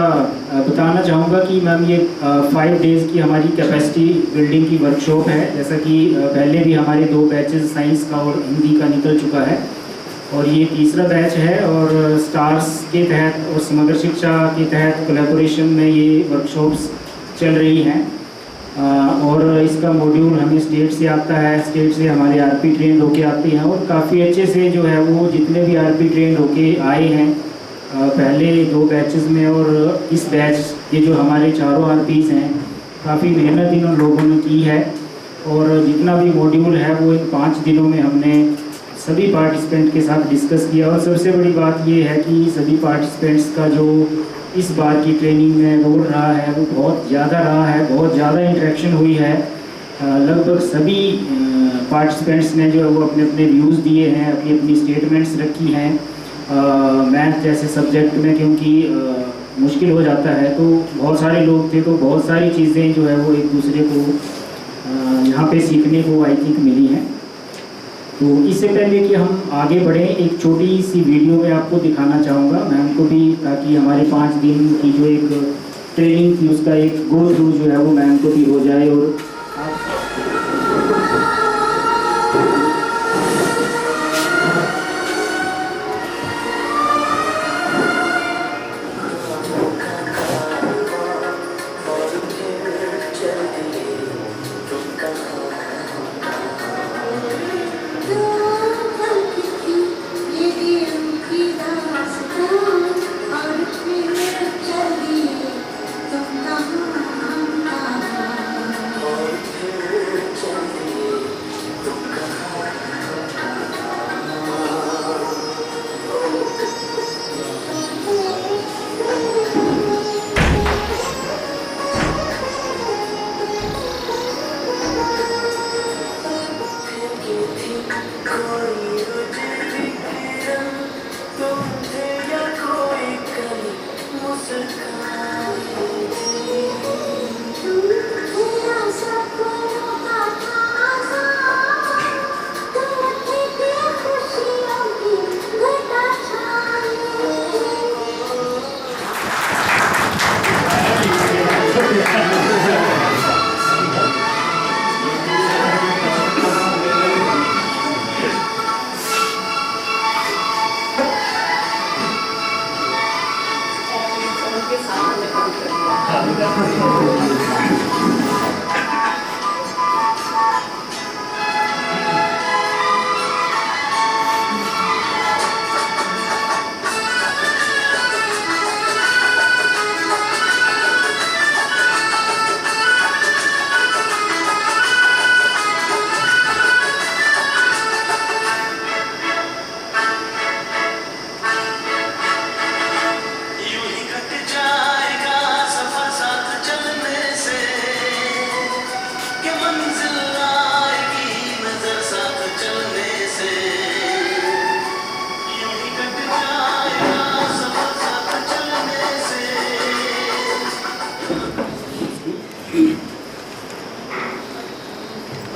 बताना चाहूँगा कि मैम ये 5 डेज़ की हमारी कैपेसिटी बिल्डिंग की वर्कशॉप है। जैसा कि पहले भी हमारे 2 बैचेस साइंस का और हिंदी का निकल चुका है, और ये तीसरा बैच है, और स्टार्स के तहत और समग्र शिक्षा के तहत कोलैबोरेशन में ये वर्कशॉप्स चल रही हैं। और इसका मॉड्यूल हमें स्टेट से आता है, स्टेट से हमारे RP ट्रेन होके आते हैं, और काफ़ी अच्छे से जो है वो जितने भी RP ट्रेन होके आए हैं पहले 2 बैचेस में और इस बैच के जो हमारे चारों RPs हैं, काफ़ी मेहनत इन लोगों ने की है। और जितना भी मॉड्यूल है वो इन 5 दिनों में हमने सभी पार्टिसिपेंट के साथ डिस्कस किया। और सबसे बड़ी बात ये है कि सभी पार्टिसिपेंट्स का जो इस बार की ट्रेनिंग में रोल रहा है वो बहुत ज़्यादा रहा है, बहुत ज़्यादा इंटरेक्शन हुई है। लगभग सभी पार्टिसिपेंट्स ने जो है वो अपने अपने व्यूज़ दिए हैं, अपनी अपनी स्टेटमेंट्स रखी हैं। मैथ जैसे सब्जेक्ट में क्योंकि मुश्किल हो जाता है, तो बहुत सारे लोग थे, तो बहुत सारी चीज़ें जो है वो एक दूसरे को यहाँ पे सीखने को आई थिंक मिली हैं। तो इससे पहले कि हम आगे बढ़ें, एक छोटी सी वीडियो में आपको दिखाना चाहूँगा मैम को भी, ताकि हमारे 5 दिन की जो एक ट्रेनिंग थी उसका एक गो थ्रू जो है वो मैम को भी हो जाए। और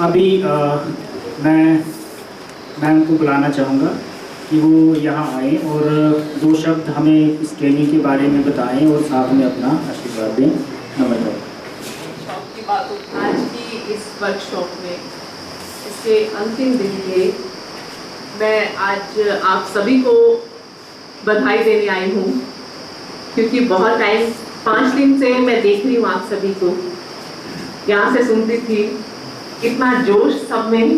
अभी मैं मैम को बुलाना चाहूँगा कि वो यहाँ आए और 2 शब्द हमें इस ट्रेनिंग के बारे में बताएं और साथ में अपना आशीर्वाद दें। नमस्कार। की बात आज की इस वर्कशॉप में इसके अंतिम दिन के मैं आज आप सभी को बधाई देने आई हूँ, क्योंकि बहुत टाइम 5 दिन से मैं देख रही हूँ आप सभी को, यहाँ से सुनती थी इतना जोश सब में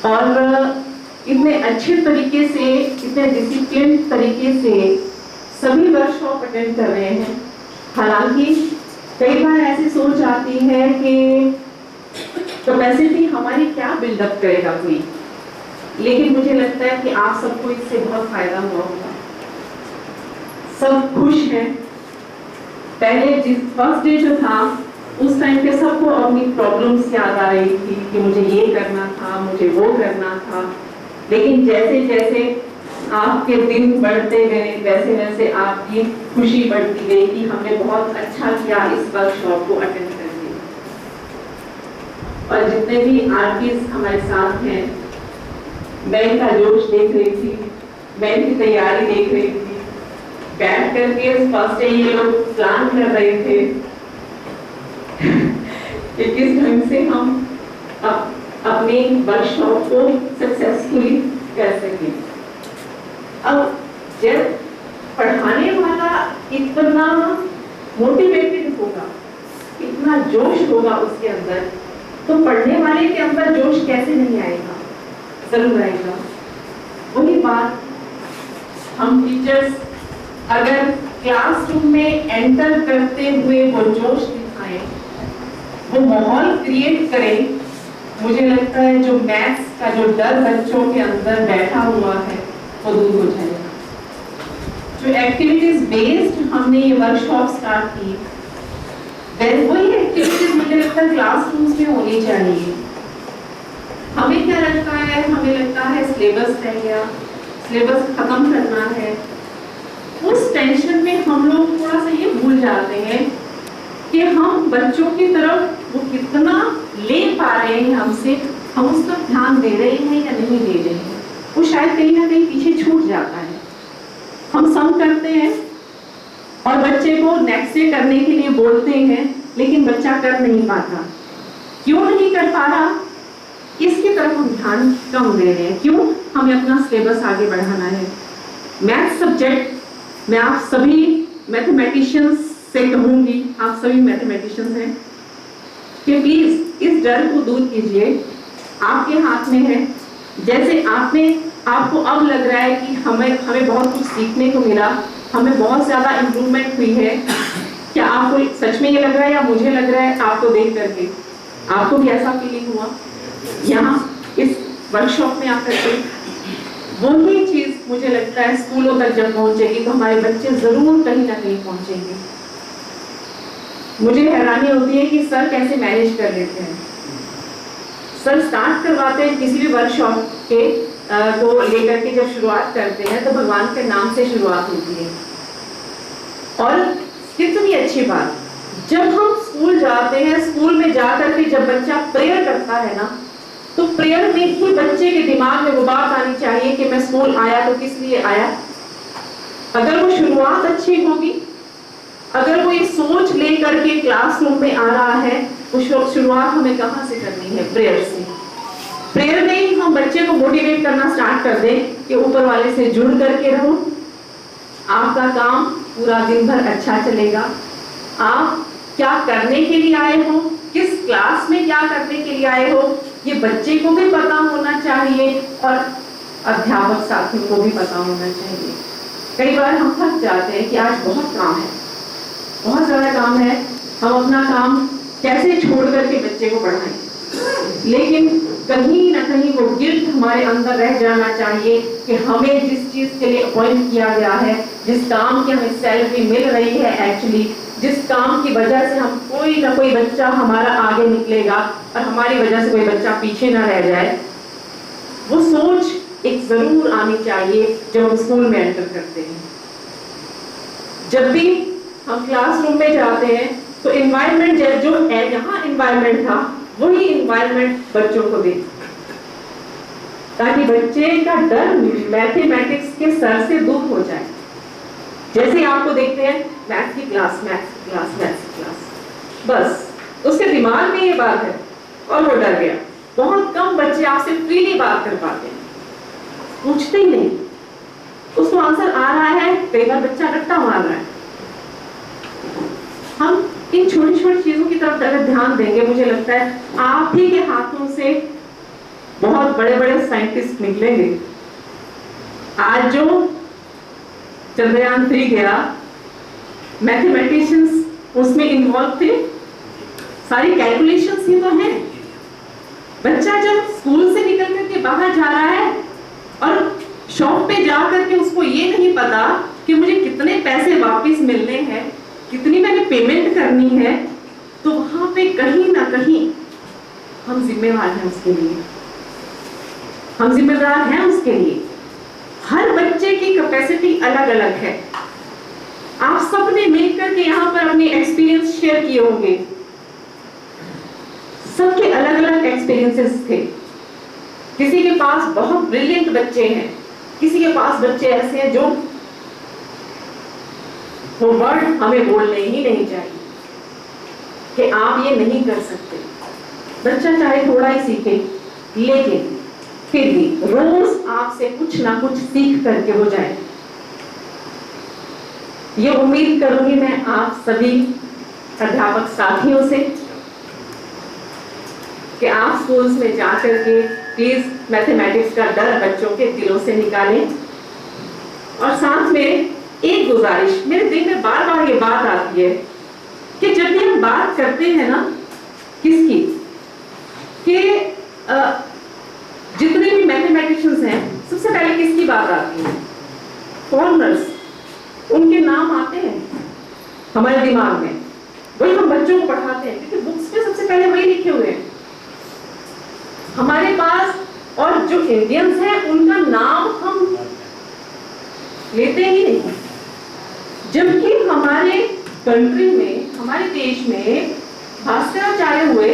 और इतने अच्छे तरीके से, इतने डिसिप्लिन तरीके से सभी वर्कशॉप अटेंड कर रहे हैं। हालांकि कई बार ऐसी सोच आती है कि कैपेसिटी हमारी क्या बिल्डअप करेगा कोई, लेकिन मुझे लगता है कि आप सबको इससे बहुत फायदा हुआ होगा। सब खुश हैं। पहले जिस फर्स्ट डे जो था उस टाइम पे सबको अपनी प्रॉब्लम्स याद आ रही थी कि मुझे ये करना था, मुझे वो करना था, लेकिन जैसे जैसे आपके दिन बढ़ते गए वैसे वैसे आपकी खुशी बढ़ती गई कि हमने बहुत अच्छा किया इस वर्कशॉप को अटेंड करके। और जितने भी आर्टिस्ट हमारे साथ हैं, मैं इनका जोश देख रही थी, मैं इनकी तैयारी देख रही थी, बैठ करके फर्स्ट डे ये लोग प्लान कर रहे थे कि किस ढंग से हम अपने वर्कशॉप को सक्सेसफुली कर सकें। अब जब पढ़ाने वाला इतना मोटिवेटेड होगा, इतना जोश होगा उसके अंदर, तो पढ़ने वाले के अंदर जोश कैसे नहीं आएगा? जरूर आएगा। वही बात हम टीचर्स अगर क्लासरूम में एंटर करते हुए वो जोश दिखाएं, वो माहौल क्रिएट करें, मुझे लगता है जो मैथ्स का जो डर बच्चों के अंदर बैठा हुआ है वो दूर हो जाएगा। जो एक्टिविटीज बेस्ड हमने ये वर्कशॉप स्टार्ट की, वही एक्टिविटीज मुझे लगता है क्लासरूम्स में होनी चाहिए। हमें क्या लगता है? हमें लगता है सिलेबस रह गया, सिलेबस खत्म करना है। उस टेंशन में हम लोग थोड़ा सा ये भूल जाते हैं कि हम बच्चों की तरफ वो कितना ले पा रहे हैं हमसे, हम उस पर ध्यान दे रहे हैं या नहीं दे रहे हैं, वो शायद कहीं ना कहीं पीछे छूट जाता है। हम सम करते हैं और बच्चे को नेक्स्ट डे करने के लिए बोलते हैं, लेकिन बच्चा कर नहीं पाता। क्यों नहीं कर पा रहा? इसकी तरफ हम ध्यान कम दे रहे हैं। क्यों? हमें अपना सिलेबस आगे बढ़ाना है। मैथ सब्जेक्ट मैं आप सभी मैथमेटिशियंस से कहूंगी, आप सभी मैथमेटिशियंस हैं, कि प्लीज इस डर को दूर कीजिए। आपके हाथ में है। जैसे आपको अब लग रहा है कि हमें बहुत कुछ सीखने को मिला, हमें बहुत ज्यादा इम्प्रूवमेंट हुई है, क्या आपको सच में ये लग रहा है या मुझे लग रहा है आपको देख करके? आपको भी ऐसा फीलिंग हुआ यहाँ इस वर्कशॉप में आकर के? वही चीज मुझे लगता है स्कूलों तक जब पहुंचेगी तो हमारे बच्चे जरूर कहीं ना कहीं पहुंचेंगे। मुझे हैरानी होती है कि सर कैसे मैनेज कर लेते हैं। सर स्टार्ट करवाते हैं किसी भी वर्कशॉप के को लेकर के, जब शुरुआत करते हैं तो भगवान के नाम से शुरुआत होती है। और कितनी अच्छी बात, जब हम स्कूल जाते हैं, स्कूल में जाकर के जब बच्चा प्रेयर करता है ना, तो प्रेयर में ही बच्चे के दिमाग में वो बात आनी चाहिए कि मैं स्कूल आया तो किस लिए आया। अगर वो शुरुआत अच्छी होगी, अगर वो ये सोच लेकर के क्लासरूम में आ रहा है, वो शुरुआत हमें कहाँ से करनी है? प्रेयर से। प्रेयर में ही हम बच्चे को मोटिवेट करना स्टार्ट कर दें कि ऊपर वाले से जुड़ करके रहो, आपका काम पूरा दिन भर अच्छा चलेगा। आप क्या करने के लिए आए हो, किस क्लास में क्या करने के लिए आए हो, ये बच्चे को भी पता होना चाहिए और अध्यापक साथियों को भी पता होना चाहिए। कई बार हम थक जाते हैं कि आज बहुत काम है, बहुत ज़्यादा काम है, हम अपना काम कैसे छोड़ करके बच्चे को पढ़ाएं। लेकिन कहीं ना कहीं वो गिल्ट हमारे अंदर रह जाना चाहिए कि हमें जिस चीज़ के लिए अपॉइंट किया गया है, जिस काम की हमें सैलरी मिल रही है, एक्चुअली जिस काम की वजह से हम कोई ना कोई बच्चा हमारा आगे निकलेगा और हमारी वजह से कोई बच्चा पीछे ना रह जाए, वो सोच एक जरूर आनी चाहिए जब हम स्कूल में एंटर करते हैं। जब भी हम क्लासरूम में जाते हैं तो एनवायरनमेंट जो है, यहाँ एनवायरनमेंट था वही इन्वायरमेंट बच्चों को दें, ताकि बच्चे का डर मैथमेटिक्स के सर से दूर हो जाए। जैसे आपको देखते हैं मैथ्स की क्लास, बस उसके दिमाग में ये बात है और वो डर गया। बहुत कम बच्चे आपसे फ्रीली बात कर पाते हैं, पूछते ही नहीं, उसको आंसर आ रहा है, कई बार बच्चा रट्टा मार रहा है। हम इन छोटी छोटी चीजों की तरफ अगर ध्यान देंगे, मुझे लगता है आप ही के हाथों से बहुत बड़े बड़े साइंटिस्ट निकलेंगे। आज जो चंद्रयान 3 गया, मैथमेटिशियंस उसमें इन्वॉल्व थे, सारी कैलकुलेशंस ही तो हैं। बच्चा जब स्कूल से निकल करके बाहर जा रहा है और शॉप पे जा करके उसको ये नहीं पता कि मुझे कितने पैसे वापस मिलने हैं, कितनी मैंने पेमेंट करनी है, तो वहां पे कहीं ना कहीं हम जिम्मेवार हैं उसके लिए, हम जिम्मेदार हैं उसके लिए। हर बच्चे की कैपेसिटी अलग अलग है। आप सबने मिलकर के यहाँ पर अपने एक्सपीरियंस शेयर किए होंगे, सबके अलग अलग एक्सपीरियंसेस थे। किसी के पास बहुत ब्रिलियंट बच्चे हैं, किसी के पास बच्चे ऐसे हैं जो वो वर्ड हमें बोलने ही नहीं चाहिए कि आप ये नहीं कर सकते। बच्चा चाहे थोड़ा ही सीखे, लेकिन फिर भी रोज आपसे कुछ ना कुछ सीख करके हो जाए। ये उम्मीद करूंगी मैं आप सभी अध्यापक साथियों से कि आप स्कूल्स में जाकर के प्लीज मैथमेटिक्स का डर बच्चों के दिलों से निकालें। और साथ में एक गुजारिश, मेरे दिल में बार बार ये बात आती है कि जब भी हम बात करते हैं ना किसकी, कि जितने भी मैथमेटिशियंस हैं, सबसे पहले किसकी बात आती है? फॉरेनर्स, उनके नाम आते हैं हमारे दिमाग में, वही हम बच्चों को पढ़ाते हैं क्योंकि बुक्स में सबसे पहले वही लिखे हुए हैं हमारे पास। और जो इंडियंस हैं उनका नाम हम लेते ही नहीं, जबकि हमारे कंट्री में, हमारे देश में भास्कराचार्य हुए,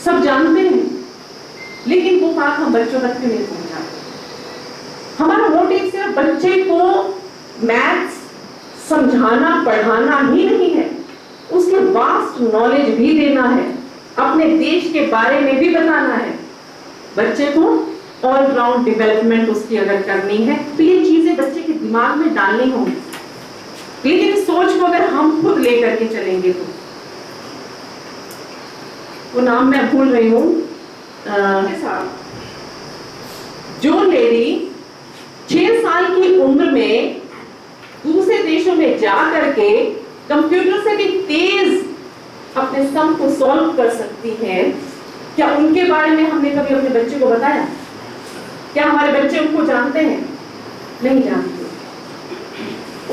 सब जानते हैं, लेकिन वो बात हम बच्चों तक नहीं पहुंचाते। हमारा मोटिव सिर्फ बच्चे को मैथ्स समझाना पढ़ाना ही नहीं है, उसके वास्ट नॉलेज भी देना है, अपने देश के बारे में भी बताना है। बच्चे को ऑल राउंड डेवलपमेंट उसकी अगर करनी है तो ये चीजें बच्चे के दिमाग में डालनी होंगी। लेकिन इस सोच को अगर हम खुद लेकर के चलेंगे तो, वो नाम मैं भूल रही हूँ, जो लेडी 6 साल की उम्र में दूसरे देशों में जा करके कंप्यूटर से भी तेज अपने सम को सॉल्व कर सकती हैं, क्या उनके बारे में हमने कभी अपने बच्चे को बताया? क्या हमारे बच्चे उनको जानते हैं? नहीं जानते।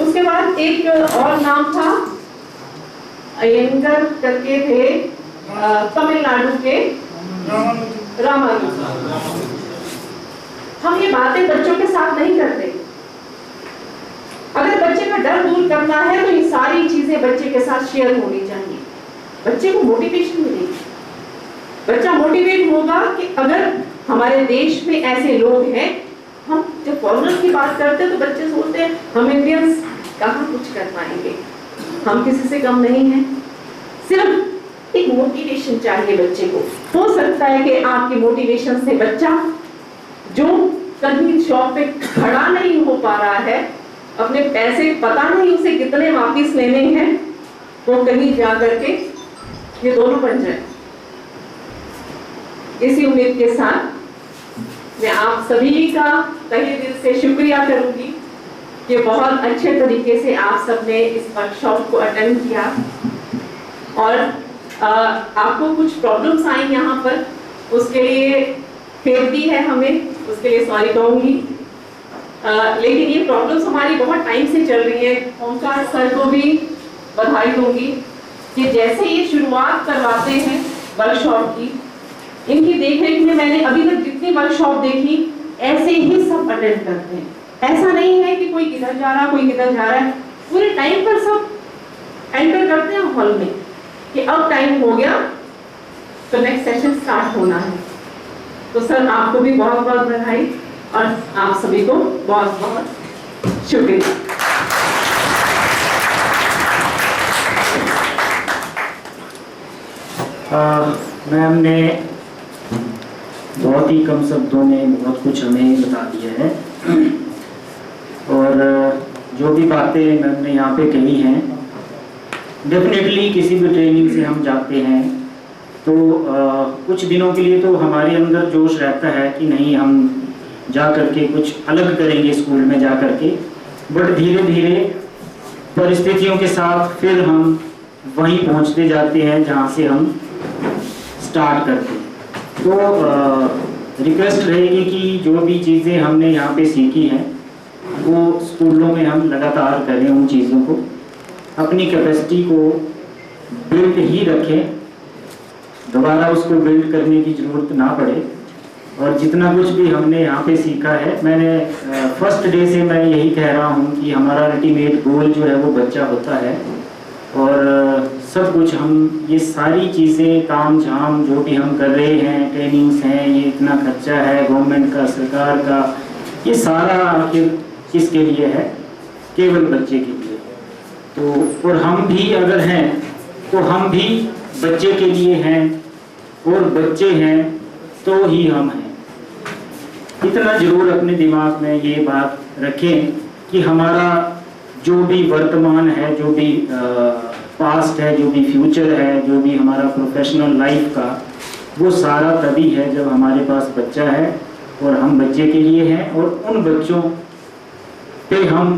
उसके बाद एक और नाम था, अयंगर करके थे, तमिलनाडु के रामानुजन। हम ये बातें बच्चों के साथ नहीं करते। अगर बच्चे का डर दूर करना है तो ये सारी चीजें बच्चे के साथ शेयर होनी चाहिए, बच्चे को मोटिवेशन मिलेगी। बच्चा मोटिवेट होगा कि अगर हमारे देश में ऐसे लोग हैं। हम जब फॉरेनर्स की बात करते हैं तो बच्चे सोचते हैं हम इंडियंस कहाँ कुछ कर पाएंगे, हम किसी से कम नहीं हैं। सिर्फ एक मोटिवेशन चाहिए बच्चे को। हो सकता है कि आपकी मोटिवेशन से बच्चा जो कभी शॉप पे खड़ा नहीं हो पा रहा है, अपने पैसे पता नहीं उसे कितने वापिस लेने हैं, वो कहीं जा करके ये दोनों बन जाए। इसी उम्मीद के साथ मैं आप सभी का तहे दिल से शुक्रिया करूंगी कि बहुत अच्छे तरीके से आप सबने इस वर्कशॉप को अटेंड किया। और आपको कुछ प्रॉब्लम्स आई यहाँ पर, उसके लिए फेल भी है हमें, उसके लिए सॉरी कहूँगी। लेकिन ये प्रॉब्लम्स हमारी बहुत टाइम से चल रही है। ओमकार सर को भी बधाई दूंगी कि जैसे ये शुरुआत करवाते हैं वर्कशॉप की, इनकी देखरेख में मैंने अभी तक जितनी वर्कशॉप देखी ऐसे ही सब अटेंड करते हैं। ऐसा नहीं है कि कोई किधर जा रहा कोई किधर जा रहा है, पूरे टाइम पर सब एंटर करते हैं हॉल में कि अब टाइम हो गया, तो नेक्स्ट सेशन स्टार्ट होना है। तो सर आपको भी बहुत बहुत बधाई और आप सभी को बहुत बहुत शुक्रिया। मैम ने बहुत ही कम शब्दों में बहुत कुछ हमें बता दिया है और जो भी बातें मैम ने यहाँ पे कही हैं, डेफिनेटली किसी भी ट्रेनिंग से हम जाते हैं तो कुछ दिनों के लिए तो हमारे अंदर जोश रहता है कि नहीं हम जा करके कुछ अलग करेंगे स्कूल में जा करके, बट धीरे धीरे परिस्थितियों के साथ फिर हम वहीं पहुंचते जाते हैं जहां से हम स्टार्ट करते हैं। तो रिक्वेस्ट रहेगी कि जो भी चीज़ें हमने यहाँ पे सीखी हैं वो स्कूलों में हम लगातार करें, उन चीज़ों को अपनी कैपेसिटी को बिल्ड ही रखें, दोबारा उसको बिल्ड करने की ज़रूरत ना पड़े। और जितना कुछ भी हमने यहाँ पे सीखा है, मैंने फर्स्ट डे से मैं यही कह रहा हूँ कि हमारा अल्टीमेट गोल जो है वो बच्चा होता है और सब कुछ हम ये सारी चीज़ें ताम झाम जो भी हम कर रहे हैं, ट्रेनिंग्स हैं, ये इतना खर्चा है गवर्नमेंट का, सरकार का, ये सारा आखिर किसके लिए है? केवल बच्चे के लिए। तो और हम भी अगर हैं तो हम भी बच्चे के लिए हैं और बच्चे हैं तो ही हम हैं। इतना जरूर अपने दिमाग में ये बात रखें कि हमारा जो भी वर्तमान है, जो भी पास्ट है, जो भी फ्यूचर है, जो भी हमारा प्रोफेशनल लाइफ का, वो सारा तभी है जब हमारे पास बच्चा है और हम बच्चे के लिए हैं और उन बच्चों पे हम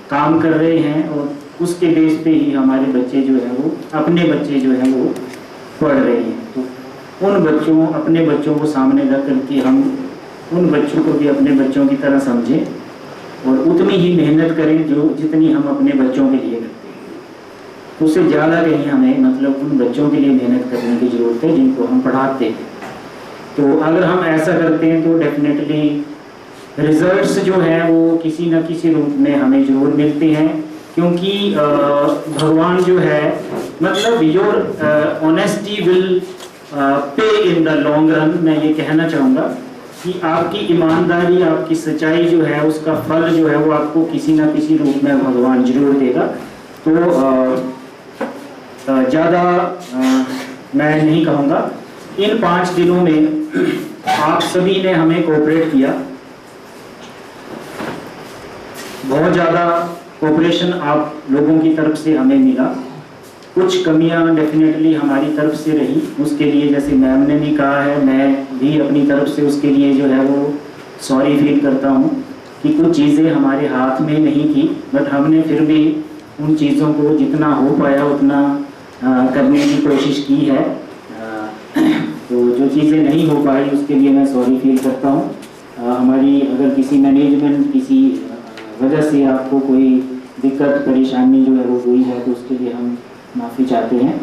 काम कर रहे हैं और उसके बेस पे ही हमारे बच्चे जो है वो अपने बच्चे जो है वो पढ़ रहे हैं। तो उन बच्चों, अपने बच्चों को सामने रख करके हम उन बच्चों को भी अपने बच्चों की तरह समझें और उतनी ही मेहनत करें जो जितनी हम अपने बच्चों के लिए करते हैं। उससे ज़्यादा कहीं हमें मतलब उन बच्चों के लिए मेहनत करने की ज़रूरत है जिनको हम पढ़ाते हैं। तो अगर हम ऐसा करते हैं तो डेफिनेटली रिजल्ट्स जो हैं वो किसी न किसी रूप में हमें ज़रूर मिलते हैं, क्योंकि भगवान जो है मतलब your honesty will pay in the long run. मैं ये कहना चाहूँगा कि आपकी ईमानदारी, आपकी सच्चाई जो है उसका फल जो है वो आपको किसी न किसी रूप में भगवान जरूर देगा। तो ज़्यादा मैं नहीं कहूँगा। इन 5 दिनों में आप सभी ने हमें कोऑपरेट किया, बहुत ज़्यादा कोऑपरेशन आप लोगों की तरफ से हमें मिला। कुछ कमियां डेफिनेटली हमारी तरफ से रही, उसके लिए जैसे मैम ने भी कहा है, मैं भी अपनी तरफ से उसके लिए जो है वो सॉरी फील करता हूँ कि कुछ चीज़ें हमारे हाथ में नहीं थी, बट हमने फिर भी उन चीज़ों को जितना हो पाया उतना करने की कोशिश की है। तो जो चीज़ें नहीं हो पाई उसके लिए मैं सॉरी फील करता हूँ। हमारी अगर किसी मैनेजमेंट किसी वजह से आपको कोई दिक्कत परेशानी जो है वो हुई है तो उसके लिए हम माफ़ी चाहते हैं।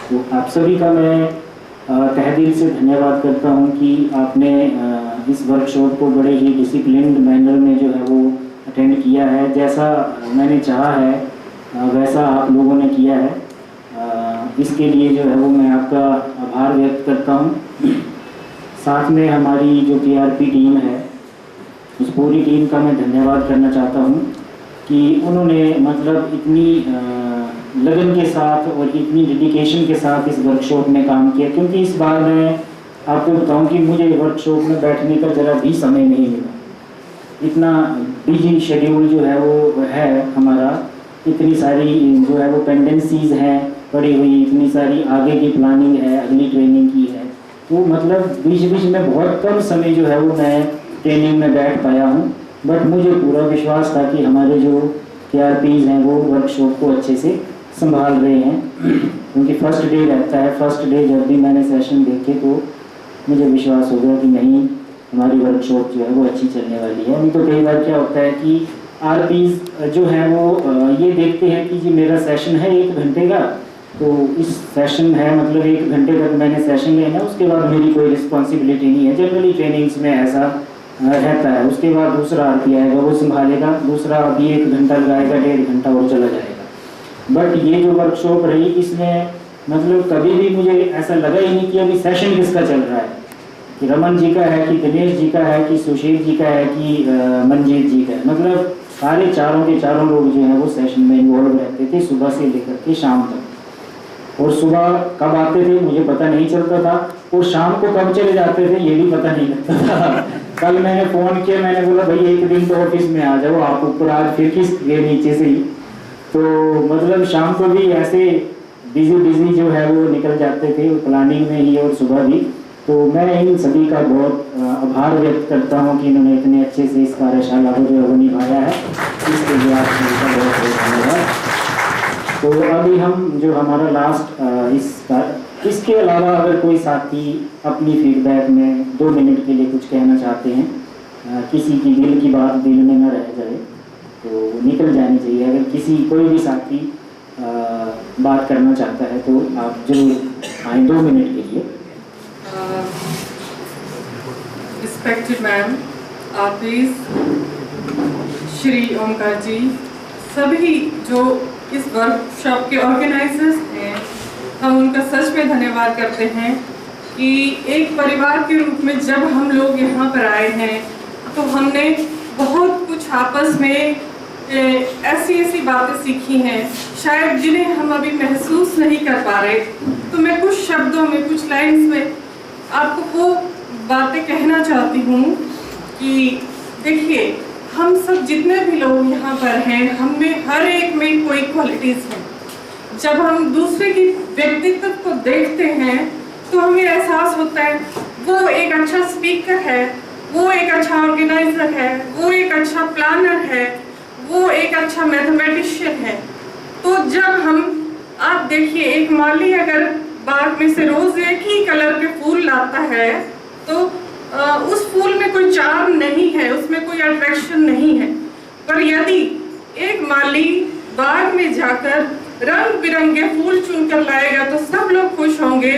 तो आप सभी का मैं तहे दिल से धन्यवाद करता हूं कि आपने इस वर्कशॉप को बड़े ही डिसिप्लिन्ड मैनर में जो है वो अटेंड किया है। जैसा मैंने चाहा है वैसा आप लोगों ने किया है। इसके लिए जो है वो मैं आपका आभार व्यक्त करता हूं। साथ में हमारी जो KRP टीम है उस पूरी टीम का मैं धन्यवाद करना चाहता हूं कि उन्होंने मतलब इतनी लगन के साथ और इतनी डेडिकेशन के साथ इस वर्कशॉप में काम किया, क्योंकि इस बार मैं आपको बताऊं कि मुझे वर्कशॉप में बैठने का ज़रा भी समय नहीं मिला। इतना बिजी शेड्यूल जो है वो है हमारा, इतनी सारी जो है वो पेंडेंसीज हैं पड़ी हुई, इतनी सारी आगे की प्लानिंग है, अगली ट्रेनिंग की है, तो मतलब बीच बीच में बहुत कम समय जो है वो मैं ट्रेनिंग में बैठ पाया हूँ। बट मुझे पूरा विश्वास था कि हमारे जो KRPs हैं वो वर्कशॉप को अच्छे से संभाल रहे हैं, क्योंकि फर्स्ट डे रहता है। फर्स्ट डे जब भी मैंने सेशन देखे तो मुझे विश्वास हो गया कि नहीं, हमारी वर्कशॉप जो है वो अच्छी चलने वाली है। नहीं तो कई बार क्या होता है कि RPs जो हैं वो ये देखते हैं कि जी मेरा सेशन है 1 घंटे का, तो इस सेशन है मतलब 1 घंटे तक मैंने सेशन लेना, उसके बाद मेरी कोई रिस्पॉन्सिबिलिटी नहीं है। जनरली ट्रेनिंग्स में ऐसा रहता है। उसके बाद दूसरा RP आएगा वो संभालेगा, दूसरा अभी 1 घंटा लगाएगा, 1.5 घंटा और चला जाएगा। बट ये जो वर्कशॉप रही इसमें मतलब कभी भी मुझे ऐसा लगा ही नहीं कि अभी सेशन किसका चल रहा है, कि रमन जी का है कि दिनेश जी का है कि सुशील जी का है कि मंजीत जी का है। मतलब सारे चारों के चारों लोग जो है वो सेशन में इन्वॉल्व रहते थे सुबह से लेकर के शाम तक। और सुबह कब आते थे मुझे पता नहीं चलता था, और शाम को कब चले जाते थे ये भी पता नहीं लगता था। कल मैंने फ़ोन किया, मैंने बोला भाई एक दिन तो ऑफिस में आ जाओ आप ऊपर, आज फिर किस गए नीचे से ही। तो मतलब शाम को भी ऐसे बिजी जो है वो निकल जाते थे प्लानिंग में ही और सुबह भी। तो मैं इन सभी का बहुत आभार व्यक्त करता हूँ कि इन्होंने इतने अच्छे से इस कार्यशाला को जो है वो निभाया है, इसके लिए आप सभी का बहुत बहुत धन्यवाद। तो अभी हम जो हमारा लास्ट इसके अलावा अगर कोई साथी अपनी फीडबैक में 2 मिनट के लिए कुछ कहना चाहते हैं, किसी की दिल की बात दिल में न रह जाए तो निकल जानी चाहिए। अगर कोई भी साथी बात करना चाहता है तो आप जरूर आए 2 मिनट के लिए। रिस्पेक्टेड मैम, आतिश, श्री ओमकार जी, सभी जो इस वर्कशॉप के ऑर्गेनाइजर्स हैं, हम उनका सच में धन्यवाद करते हैं कि एक परिवार के रूप में जब हम लोग यहाँ पर आए हैं तो हमने बहुत कुछ आपस में ऐसी बातें सीखी हैं शायद जिन्हें हम अभी महसूस नहीं कर पा रहे। तो मैं कुछ शब्दों में, कुछ लाइन्स में आपको वो बातें कहना चाहती हूँ कि देखिए, हम सब जितने भी लोग यहाँ पर हैं, हम में हर एक में कोई क्वालिटीज़ हैं। जब हम दूसरे की व्यक्तित्व को देखते हैं तो हमें एहसास होता है वो एक अच्छा स्पीकर है, वो एक अच्छा ऑर्गेनाइजर है, वो एक अच्छा प्लानर है, वो एक अच्छा मैथमेटिशियन है। तो जब आप देखिए, एक माली अगर बाग में से रोज एक ही कलर के फूल लाता है तो उस फूल में कोई चार्म नहीं है, उसमें कोई अट्रैक्शन नहीं है। पर यदि एक माली बाग में जाकर रंग बिरंगे फूल चुनकर लाएगा तो सब लोग खुश होंगे।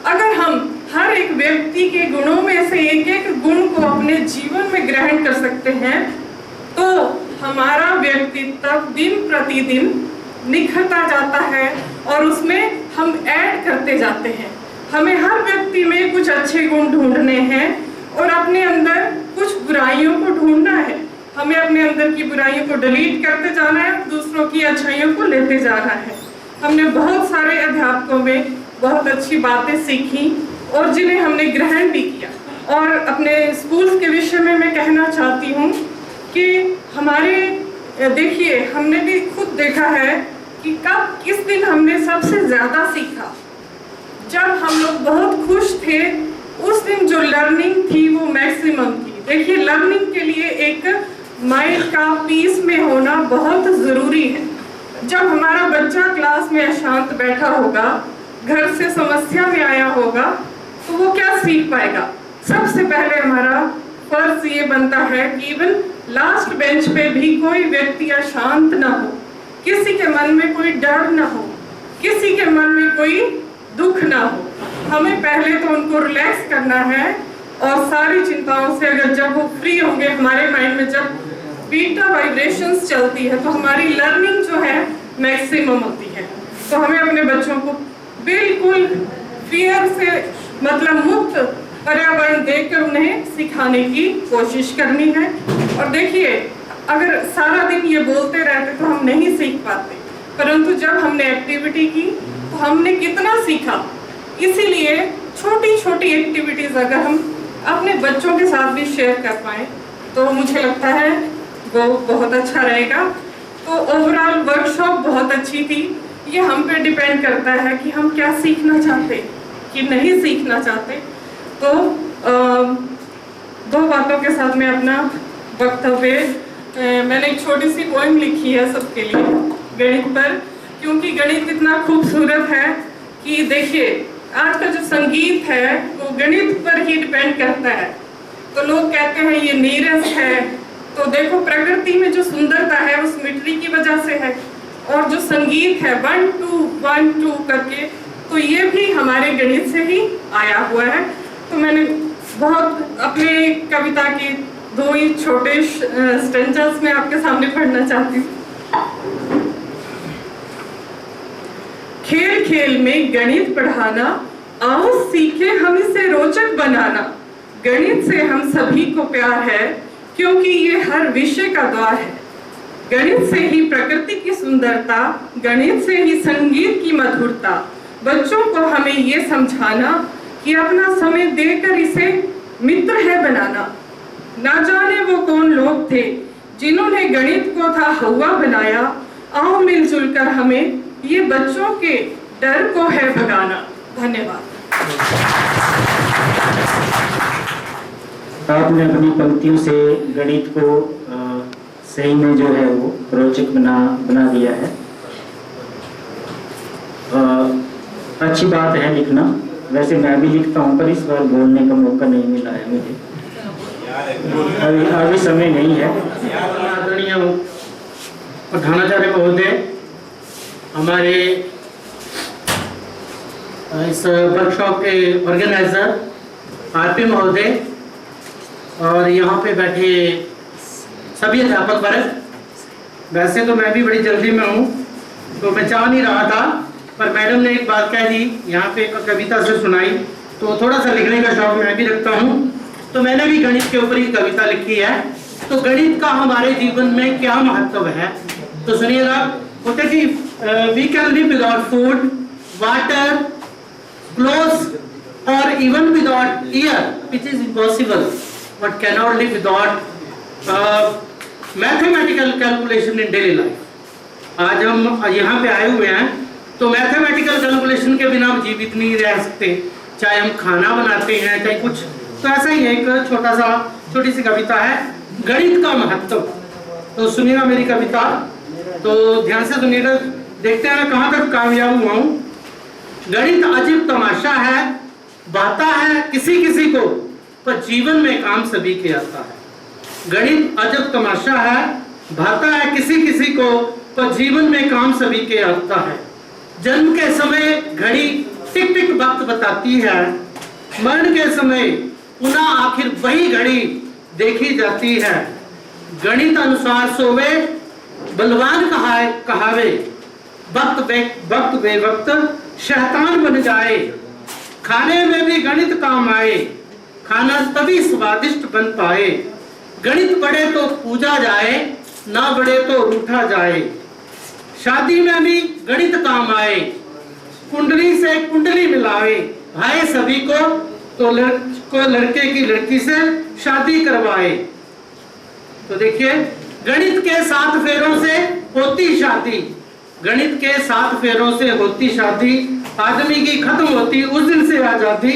अगर हम हर एक व्यक्ति के गुणों में से एक एक गुण को अपने जीवन में ग्रहण कर सकते हैं तो हमारा व्यक्तित्व दिन प्रतिदिन निखरता जाता है और उसमें हम ऐड करते जाते हैं। हमें हर व्यक्ति में कुछ अच्छे गुण ढूंढने हैं और अपने अंदर कुछ बुराइयों को ढूंढना है। हमें अपने अंदर की बुराइयों को डिलीट करते जाना है, दूसरों की अच्छाइयों को लेते जाना है। हमने बहुत सारे अध्यापकों में बहुत अच्छी बातें सीखी और जिन्हें हमने ग्रहण भी किया। और अपने स्कूल्स के विषय में मैं कहना चाहती हूँ कि हमारे देखिए, हमने भी खुद देखा है कि कब किस दिन हमने सबसे ज़्यादा सीखा। जब हम लोग बहुत खुश थे उस दिन जो लर्निंग थी वो मैक्सिमम थी। देखिए, लर्निंग के लिए एक माइंड का पीस में होना बहुत ज़रूरी है। जब हमारा बच्चा क्लास में अशांत बैठा होगा, घर से समस्या में आया होगा, तो वो क्या सीख पाएगा? सबसे पहले हमारा फर्ज ये बनता है कि इवन लास्ट बेंच पे भी कोई व्यक्ति अशांत ना हो, किसी के मन में कोई डर ना हो, किसी के मन में कोई दुख ना हो। हमें पहले तो उनको रिलैक्स करना है और सारी चिंताओं से अगर जब वो फ्री होंगे, हमारे माइंड में जब बीटा वाइब्रेशंस चलती है तो हमारी लर्निंग जो है मैक्सिमम होती है। तो हमें अपने बच्चों को बिल्कुल फियर से मतलब मुक्त पर्यावरण देकर उन्हें सिखाने की कोशिश करनी है। और देखिए, अगर सारा दिन ये बोलते रहते तो हम नहीं सीख पाते, परंतु जब हमने एक्टिविटी की तो हमने कितना सीखा। इसीलिए छोटी छोटी एक्टिविटीज़ अगर हम अपने बच्चों के साथ भी शेयर कर पाएँ तो मुझे लगता है वो बहुत अच्छा रहेगा। तो ओवरऑल वर्कशॉप बहुत अच्छी थी। ये हम पे डिपेंड करता है कि हम क्या सीखना चाहते कि नहीं सीखना चाहते। तो 2 बातों के साथ मैं अपना वक्तव्य मैंने एक छोटी सी पोएम लिखी है सबके लिए गणित पर, क्योंकि गणित इतना खूबसूरत है कि देखिए, आज का जो संगीत है वो गणित पर ही डिपेंड करता है। तो लोग कहते हैं ये नीरस है, तो देखो प्रकृति में जो सुंदरता है वो सिमेट्री की वजह से है। और जो संगीत है 1 2 1 2 करके, तो ये भी हमारे गणित से ही आया हुआ है। तो मैंने बहुत अपने कविता के 2 ही छोटे स्टेंजास में आपके सामने पढ़ना चाहती हूँ। खेल खेल में गणित पढ़ाना, आओ सीखे हम इसे रोचक बनाना। गणित से हम सभी को प्यार है, क्योंकि ये हर विषय का द्वार है। गणित से ही प्रकृति की सुंदरता, गणित से ही संगीत की मधुरता। बच्चों को हमें ये समझाना कि अपना समय देकर इसे मित्र है बनाना। ना जाने वो कौन लोग थे जिन्होंने गणित को था हवा बनाया। आओ मिलजुल कर हमें ये बच्चों के डर को है भगाना। धन्यवाद। आपने अपनी पंक्तियों से गणित को सही में जो है वो रोचक बना दिया है। अच्छी बात है लिखना, वैसे मैं भी लिखता हूँ पर इस बार बोलने का मौका नहीं मिला है मुझे, अभी समय नहीं है। आदरणीय प्रधानाचार्य महोदय, हमारे इस वर्कशॉप के ऑर्गेनाइजर आरपी महोदय और यहाँ पे बैठे सभी अध्यापक वर्ग। वैसे तो मैं भी बड़ी जल्दी में हूँ, तो मैं चाह नहीं रहा था, पर मैडम ने एक बात कह दी, यहाँ पे एक कविता से सुनाई, तो थोड़ा सा लिखने का शौक मैं भी रखता हूँ। तो मैंने भी गणित के ऊपर ही कविता लिखी है। तो गणित का हमारे जीवन में क्या महत्व है, तो सुनिएगा। बोलते कि we can live without food, water, clothes और even without air, which is impossible, but can not live without mathematical calculation in daily life. आज हम यहाँ पे आए हुए हैं तो मैथमेटिकल कैलकुलेशन के बिना हम जीवित नहीं रह सकते, चाहे हम खाना बनाते हैं चाहे कुछ। तो ऐसा ही एक छोटी सी कविता है, गणित का महत्व। तो सुनिएगा मेरी कविता, तो ध्यान से सुनिएगा, देखते हैं मैं कहाँ तक कामयाब हुआ हूँ। गणित अजीब तमाशा है, बाता है किसी किसी को, पर जीवन में काम सभी के आता है। गणित अजब तमाशा है, भाता है किसी किसी को, पर जीवन में काम सभी के आता है। जन्म के समय घड़ी टिक टिक वक्त बताती है, मरण के समय पुनः आखिर वही घड़ी देखी जाती है। गणित अनुसार सोवे बलवान कहावे, वक्त बे वक्त शैतान बन जाए। खाने में भी गणित काम आए, खाना तभी स्वादिष्ट बन पाए। गणित बढ़े तो पूजा जाए, ना बढ़े तो रूठा जाए। शादी में भी गणित काम आए, कुंडली से कुंडली मिलाए। भाई सभी को तो लड़के की लड़की से शादी करवाए। तो देखिए, गणित के 7 फेरों से होती शादी, गणित के 7 फेरों से होती शादी। आदमी की खत्म होती उस दिन से आजादी।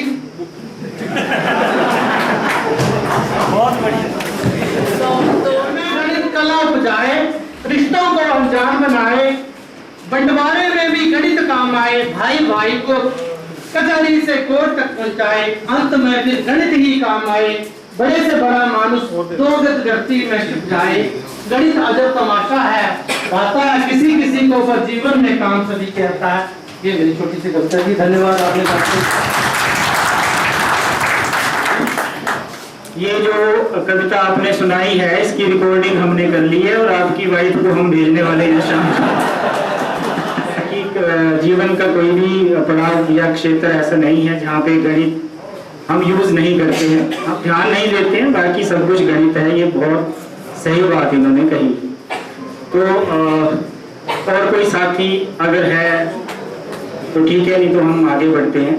बहुत बढ़िया। गणित कला उपजाए, रिश्तों को अनजान बनाए। बंटवारे में भी गणित काम आए, भाई भाई को कचहरी से कोर्ट तक पहुंचाए। अंत में फिर गणित ही काम आए, बड़े से बड़ा मानुष 2 गज धरती में छिप जाए। गणित अजब तमाशा है, आता है किसी किसी को, पर जीवन में काम सभी के आता है। ये मेरी छोटी सी कविता थी। धन्यवाद आपने। ये जो कविता आपने सुनाई है, इसकी रिकॉर्डिंग हमने कर ली है और आपकी वाइफ को हम भेजने वाले हैं शाम। जीवन का कोई भी पड़ाव या क्षेत्र ऐसा नहीं है जहाँ पे गणित हम यूज नहीं करते हैं, हम ध्यान नहीं देते हैं, बाकी सब कुछ गणित है। ये बहुत सही बात इन्होंने कही। तो और कोई साथी अगर है तो ठीक है, नहीं तो हम आगे बढ़ते हैं।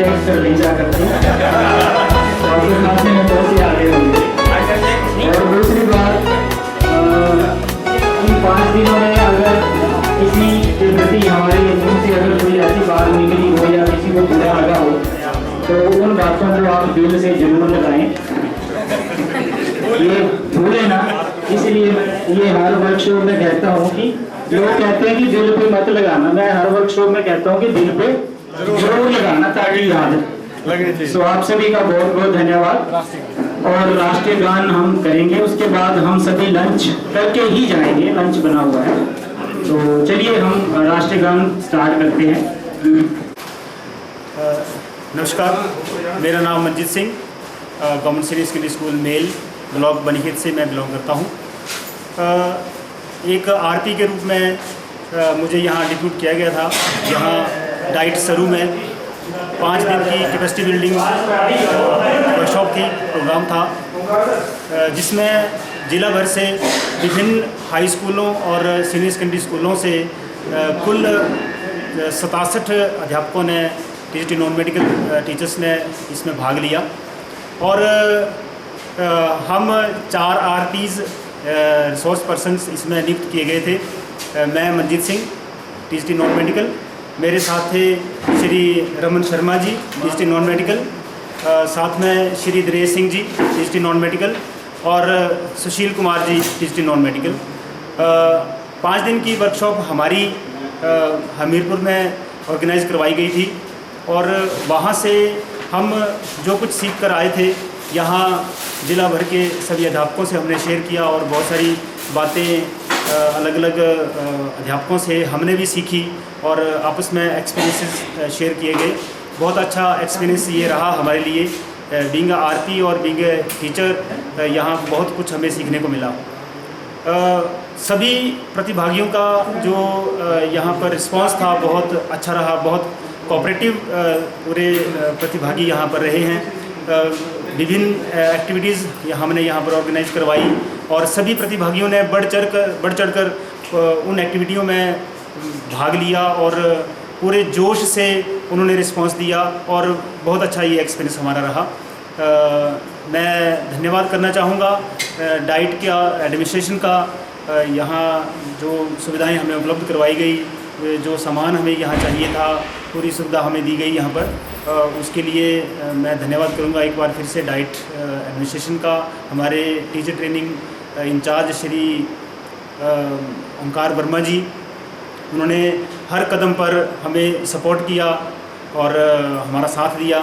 चेक कर लीजिए करते हैं और खाते में बहुत ही आगे होंगे। और दूसरी बात, इन 5 दिनों में अगर किसी के प्रति हमारे मुंह से अगर कोई ऐसी बात निकली हो या किसी को बुरा लगा हो तो उन बातों को आप दिल से जरूर लगाएं, ये भूले ना। इसलिए ये हर वर्कशॉप में कहता हूँ कि लोग कहते हैं कि दिल पे मत लगाना, मैं हर वर्कशॉप में कहता हूँ कि दिल पे जरूर लगाना ताकि याद लगे। तो आप सभी का बहुत बहुत धन्यवाद। और राष्ट्रीय गान हम करेंगे, उसके बाद हम सभी लंच करके ही जाएंगे, लंच बना हुआ है। तो चलिए हम राष्ट्रीय गान स्टार्ट करते हैं। नमस्कार, मेरा नाम Manjit Singh, government senior secondary school male block Banikhet से मैं बिलोंग करता हूँ। एक आरपी के रूप में मुझे यहाँ डिप्यूट किया गया था। यहाँ डाइट सरू में 5 दिन की कैपेसिटी बिल्डिंग वर्कशॉप थी, प्रोग्राम था, जिसमें जिला भर से विभिन्न हाई स्कूलों और सीनियर सेकेंडरी स्कूलों से कुल 67 अध्यापकों ने, टीजीटी नॉन मेडिकल टीचर्स ने इसमें भाग लिया। और हम 4 आरपीज़ रिसोर्स पर्सन्स इसमें नियुक्त किए गए थे। मैं Manjeet Singh, TGT non medical, मेरे साथ थे Shri Raman Sharma ji, TGT non medical, साथ में Shri Dinesh Singh ji, TGT non medical, और Sushil Kumar ji, TGT non medical. 5 दिन की वर्कशॉप हमारी हमीरपुर में ऑर्गेनाइज़ करवाई गई थी और वहाँ से हम जो कुछ सीख कर आए थे यहाँ जिला भर के सभी अध्यापकों से हमने शेयर किया और बहुत सारी बातें अलग अलग अध्यापकों से हमने भी सीखी और आपस में एक्सपीरियंसेस शेयर किए गए। बहुत अच्छा एक्सपीरियंस ये रहा हमारे लिए। बीइंग अ आरपी और बीइंग अ टीचर यहाँ बहुत कुछ हमें सीखने को मिला। सभी प्रतिभागियों का जो यहाँ पर रिस्पांस था बहुत अच्छा रहा, बहुत कोऑपरेटिव पूरे प्रतिभागी यहाँ पर रहे हैं। विभिन्न एक्टिविटीज़ हमने यहाँ पर ऑर्गेनाइज करवाई और सभी प्रतिभागियों ने बढ़ चढ़ कर उन एक्टिविटियों में भाग लिया और पूरे जोश से उन्होंने रिस्पांस दिया और बहुत अच्छा ये एक्सपीरियंस हमारा रहा। मैं धन्यवाद करना चाहूँगा डाइट का, एडमिनिस्ट्रेशन का। यहाँ जो सुविधाएं हमें उपलब्ध करवाई गई, जो सामान हमें यहाँ चाहिए था, पूरी सुविधा हमें दी गई यहाँ पर, उसके लिए मैं धन्यवाद करूँगा एक बार फिर से डाइट एडमिनिस्ट्रेशन का। हमारे teacher training incharge Shri Omkar Verma जी, उन्होंने हर कदम पर हमें सपोर्ट किया और हमारा साथ दिया।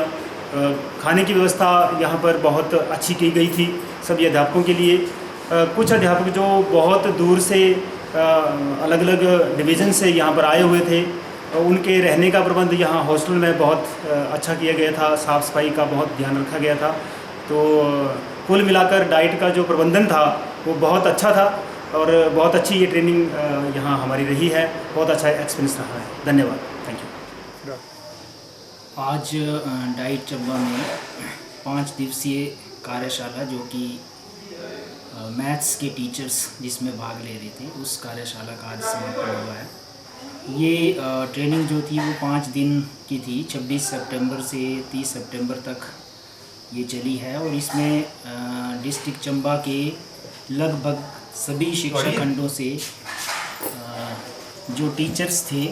खाने की व्यवस्था यहाँ पर बहुत अच्छी की गई थी सभी अध्यापकों के लिए। कुछ अध्यापक जो बहुत दूर से अलग अलग डिवीज़न से यहाँ पर आए हुए थे, उनके रहने का प्रबंध यहाँ हॉस्टल में बहुत अच्छा किया गया था, साफ़ सफाई का बहुत ध्यान रखा गया था। तो कुल मिलाकर डाइट का जो प्रबंधन था वो बहुत अच्छा था और बहुत अच्छी ये ट्रेनिंग यहाँ हमारी रही है। बहुत अच्छा एक्सपीरियंस रहा है। धन्यवाद, थैंक यू। आज डाइट चंबा में 5 दिवसीय कार्यशाला जो कि मैथ्स के टीचर्स जिसमें भाग ले रहे थे, उस कार्यशाला का आज समापन हुआ है। ये ट्रेनिंग जो थी वो 5 दिन की थी, 26 सितंबर से 30 सितंबर तक ये चली है और इसमें डिस्ट्रिक्ट चंबा के लगभग सभी शिक्षा खंडों से जो टीचर्स थे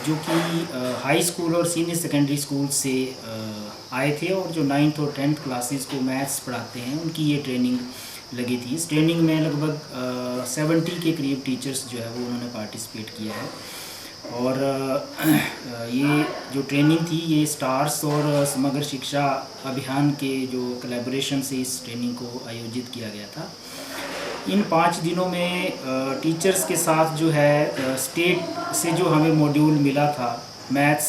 जो कि हाई स्कूल और सीनियर सेकेंडरी स्कूल से आए थे और जो 9th और 10th क्लासेस को मैथ्स पढ़ाते हैं, उनकी ये ट्रेनिंग लगी थी। इस ट्रेनिंग में लगभग 70 के करीब टीचर्स जो है वो उन्होंने पार्टिसिपेट किया है। और ये जो ट्रेनिंग थी ये स्टार्स और समग्र शिक्षा अभियान के जो कोलैबोरेशन से इस ट्रेनिंग को आयोजित किया गया था। इन 5 दिनों में टीचर्स के साथ जो है स्टेट से जो हमें मॉड्यूल मिला था मैथ्स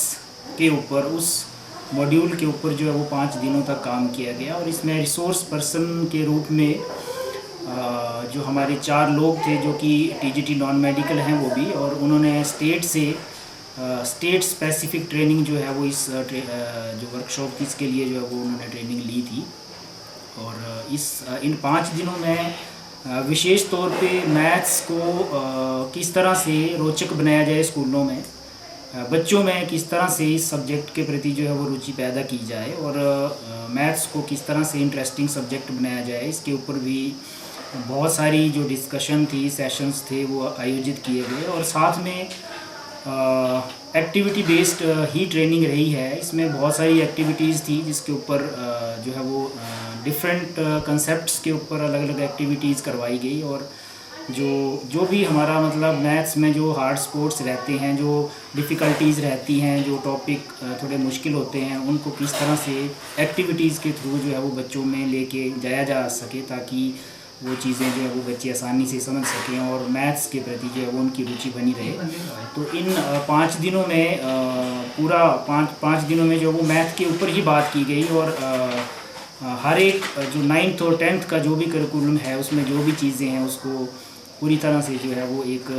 के ऊपर, उस मॉड्यूल के ऊपर जो है वो 5 दिनों तक काम किया गया। और इसमें रिसोर्स पर्सन के रूप में जो हमारे 4 लोग थे जो कि टीजीटी नॉन मेडिकल हैं वो भी, और उन्होंने स्टेट से स्टेट स्पेसिफिक ट्रेनिंग जो है वो इस जो वर्कशॉप थी इसके लिए जो है वो उन्होंने ट्रेनिंग ली थी। और इन 5 दिनों में विशेष तौर पे मैथ्स को किस तरह से रोचक बनाया जाए स्कूलों में, बच्चों में किस तरह से इस सब्जेक्ट के प्रति जो है वो रुचि पैदा की जाए और मैथ्स को किस तरह से इंटरेस्टिंग सब्जेक्ट बनाया जाए, इसके ऊपर भी बहुत सारी जो डिस्कशन थी, सेशंस थे वो आयोजित किए गए। और साथ में एक्टिविटी बेस्ड ही ट्रेनिंग रही है। इसमें बहुत सारी एक्टिविटीज़ थी जिसके ऊपर जो है वो डिफरेंट कंसेप्ट्स के ऊपर अलग अलग एक्टिविटीज़ करवाई गई। और जो भी हमारा मतलब मैथ्स में जो हार्ड स्पोर्ट्स रहते हैं, जो डिफ़िकल्टीज़ रहती हैं, जो टॉपिक थोड़े मुश्किल होते हैं, उनको किस तरह से एक्टिविटीज़ के थ्रू जो है वो बच्चों में लेके जाया जा सके ताकि वो चीज़ें जो है वो बच्चे आसानी से समझ सकें और मैथ्स के प्रति जो है वो उनकी रुचि बनी रहे। तो इन 5 दिनों में पूरा पाँच दिनों में जो वो मैथ के ऊपर ही बात की गई और हर एक जो 9th और 10th का जो भी करिकुलम है उसमें जो भी चीज़ें हैं उसको पूरी तरह से जो है वो एक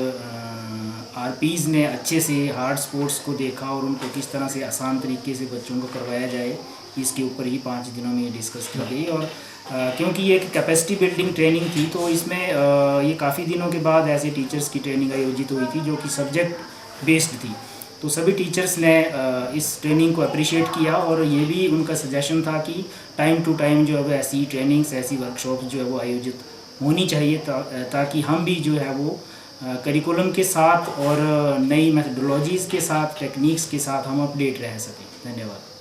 आरपीज़ ने अच्छे से हार्ड स्पोर्ट्स को देखा और उनको किस तरह से आसान तरीके से बच्चों को करवाया जाए, इसके ऊपर ही 5 दिनों में डिस्कस की गई। और क्योंकि ये एक कैपेसिटी बिल्डिंग ट्रेनिंग थी तो इसमें ये काफ़ी दिनों के बाद ऐसे टीचर्स की ट्रेनिंग आयोजित हुई थी जो कि सब्जेक्ट बेस्ड थी। तो सभी टीचर्स ने इस ट्रेनिंग को अप्रिशिएट किया और ये भी उनका सजेशन था कि टाइम टू टाइम जो है ऐसी ट्रेनिंग्स, ऐसी वर्कशॉप्स जो है वो आयोजित होनी चाहिए ताकि हम भी जो है वो करिकुलम के साथ और नई मेथडोलॉजीज़ के साथ, टेक्निक्स के साथ हम अपडेट रह सकें। धन्यवाद।